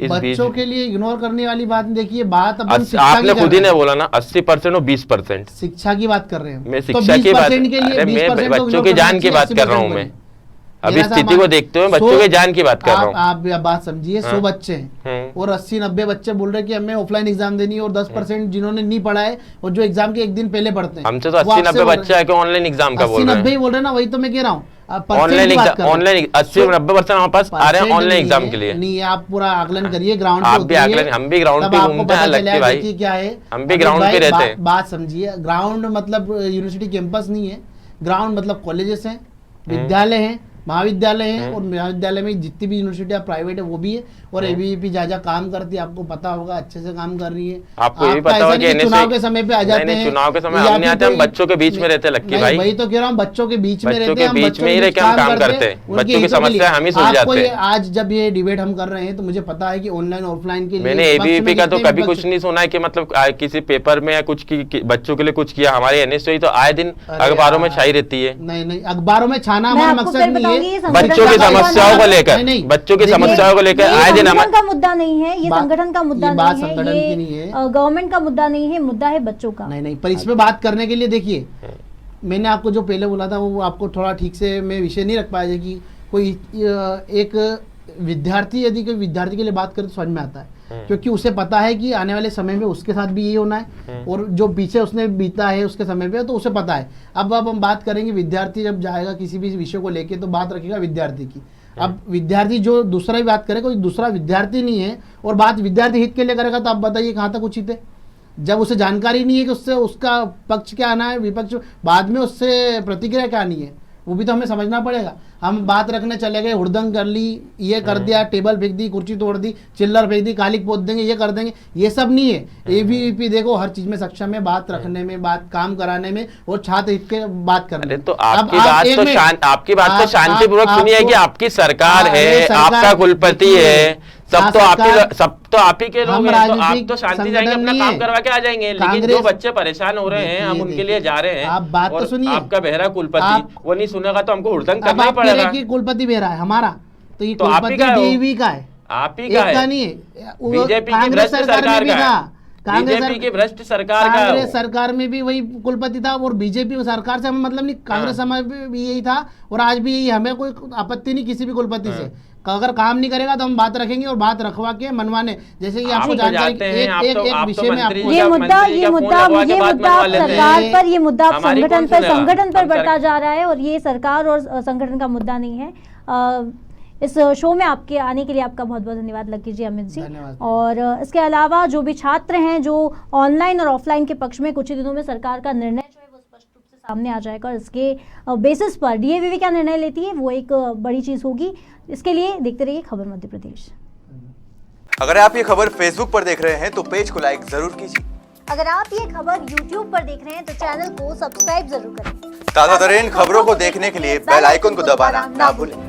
Speaker 2: बच्चों के लिए इग्नोर करने वाली बात देखिए, बात अपन
Speaker 3: आपने खुद ही ने बोला ना 80% और 20%
Speaker 2: शिक्षा की बात कर रहे हैं।
Speaker 3: मैं शिक्षा की बात, अरे मैं बच्चों की जान की बात कर रहा हूँ। मैं अभी स्थिति को देखते हुए बच्चों की जान की बात कर रहा हूँ।
Speaker 2: आप बात समझिए, 100 बच्चे हैं और 80-90 बच्चे बोल रहे हैं कि हमें ऑफलाइन एग्जाम देनी है, और 10% जिन्होंने नहीं पढ़ा है और जो एग्जाम के एक दिन पहले पढ़ते हैं।
Speaker 3: हमसे तो 80-90 बच्चे है कि ऑनलाइन एग्जाम का बोल रहे हैं।
Speaker 2: 80-90 ही बोल रहे हैं ना, वही तो मैं कह रहा हूँ।
Speaker 3: ऑनलाइन 80-90% हमारे पास आ रहे हैं ऑनलाइन एग्जाम के लिए।
Speaker 2: नहीं, आप पूरा आकलन करिए ग्राउंड पे।
Speaker 3: आप भी आकलन, हम भी ग्राउंड पे घूमते हैं, लगती भाई
Speaker 2: क्या है,
Speaker 3: हम भी ग्राउंड पे रहते हैं।
Speaker 2: बात समझिए, ग्राउंड मतलब यूनिवर्सिटी कैंपस नहीं है, ग्राउंड मतलब कॉलेजेस हैं, विद्यालय हैं, महाविद्यालय है, और महाविद्यालय में जितनी भी यूनिवर्सिटी प्राइवेट है वो भी है, और एबीवीपी जहाँ काम करती है आपको पता होगा, अच्छे से काम कर रही है।
Speaker 3: आपको ये भी पता होगा कि
Speaker 2: चुनाव के समय पे आ जाते हैं,
Speaker 3: चुनाव के समय हम नहीं आते, हम बच्चों के बीच में रहते लक्की भाई।
Speaker 2: वही तो कह रहा हूँ, बच्चों के बीच में रहते हैं,
Speaker 3: बीच में ही रह के हम काम करते हैं, बच्चों की समस्या हम ही सुलझाते हैं।
Speaker 2: आज जब ये डिबेट हम कर रहे हैं तो मुझे पता है कि ऑनलाइन ऑफलाइन के लिए
Speaker 3: मैंने एबीवीपी का तो कभी कुछ नहीं सुना है कि मतलब किसी पेपर में या कुछ बच्चों के लिए कुछ किया। हमारे एनएसयूआई तो आए दिन अखबारों में छाई रहती है।
Speaker 2: नहीं, अखबारों में छाना हमारा मकसद नहीं है।
Speaker 3: बच्चों की समस्याओं को लेकर, बच्चों की समस्याओं को लेकर आए दिन
Speaker 1: संगठन का मुद्दा नहीं है, ये संगठन का मुद्दा नहीं है, ये गवर्नमेंट का मुद्दा नहीं है, मुद्दा है बच्चों का।
Speaker 2: नहीं, पर इसमें बात करने के लिए देखिए, मैंने आपको जो पहले बोला था वो आपको थोड़ा ठीक से मैं विषय नहीं रख पाया कि कोई एक विद्यार्थी, यदि कोई विद्यार्थी के लिए बात करें तो समझ में आता है, क्योंकि उसे पता है कि आने वाले समय में उसके साथ भी यही होना है, और जो पीछे उसने बीता है उसके समय पे तो उसे पता है। अब हम बात करेंगे विद्यार्थी जब जाएगा किसी भी विषय को लेके तो बात रखेगा विद्यार्थी की। अब विद्यार्थी जो दूसरा भी बात करे, कोई दूसरा विद्यार्थी नहीं है और बात विद्यार्थी हित के लिए करेगा, तो आप बताइए कहाँ तक उचित है? जब उसे जानकारी नहीं है कि उससे उसका पक्ष क्या आना है, विपक्ष बाद में उससे प्रतिक्रिया क्या आनी है, वो भी तो हमें समझना पड़ेगा। हम बात रखने चले गए, हुड़दंग कर ली, ये कर दिया, टेबल फेंक दी, कुर्सी तोड़ दी, चिल्लर फेंक दी, कालिक पोत देंगे, ये कर देंगे, ये सब नहीं है। एबीवीपी देखो हर चीज में सक्षम है, बात रखने में, बात काम कराने में, और छात्र हित के बात करने में।
Speaker 3: तो आपकी बात तो शांतिपूर्वक सुनिए कि आपकी सरकार है, आपका कुलपति है, सब तो आप ही के लोग हैं, तो आप तो शांति जाएंगे, अपना काम करवा के आ जाएंगे। लेकिन जो बच्चे परेशान हो रहे हैं, हम उनके लिए जा रहे हैं।
Speaker 2: आप बात तो सुनिए,
Speaker 3: आपका बहरा कुलपति वो नहीं सुनेगा तो हमको हुड़दंग करना ही पड़ेगा।
Speaker 2: कुलपति बहरा है हमारा, तो ये कुलपति डीवी का है,
Speaker 3: आप ही का है,
Speaker 2: नहीं
Speaker 3: बीजेपी की भ्रष्ट सरकार का, बीजेपी की भ्रष्ट सरकार का।
Speaker 2: कांग्रेस सरकार में भी वही कुलपति था, और बीजेपी सरकार से हमें मतलब नहीं, कांग्रेस समय में भी यही था, और आज भी यही। हमें कोई आपत्ति नहीं किसी भी कुलपति से, अगर काम नहीं करेगा तो हम बात रखेंगे और बात रखवा के मनवाने। जैसे कि आपको जानकारी एक विषय में आपको
Speaker 1: ये मुद्दा सरकार पर, ये मुद्दा संगठन पर बढ़ता जा रहा है, और ये सरकार और संगठन का मुद्दा नहीं है। इस शो में आपके आने के लिए आपका बहुत बहुत धन्यवाद लकी जी, अमित जी। और इसके अलावा जो भी छात्र हैं जो ऑनलाइन और ऑफलाइन के पक्ष में, कुछ ही दिनों में सरकार का निर्णय जो है वो स्पष्ट रूप से सामने आ जाएगा, और इसके बेसिस पर डीएवीवी क्या निर्णय लेती है वो एक बड़ी चीज़ होगी। इसके लिए देखते रहिए खबर मध्य प्रदेश।
Speaker 4: अगर आप ये खबर फेसबुक पर देख रहे हैं तो पेज को लाइक जरूर कीजिए।
Speaker 1: अगर आप ये खबर यूट्यूब पर देख रहे हैं तो चैनल को सब्सक्राइब जरूर करें।
Speaker 4: ताज़ा तरीन खबरों को देखने के लिए बेल आइकन को दबाना ना भूलें।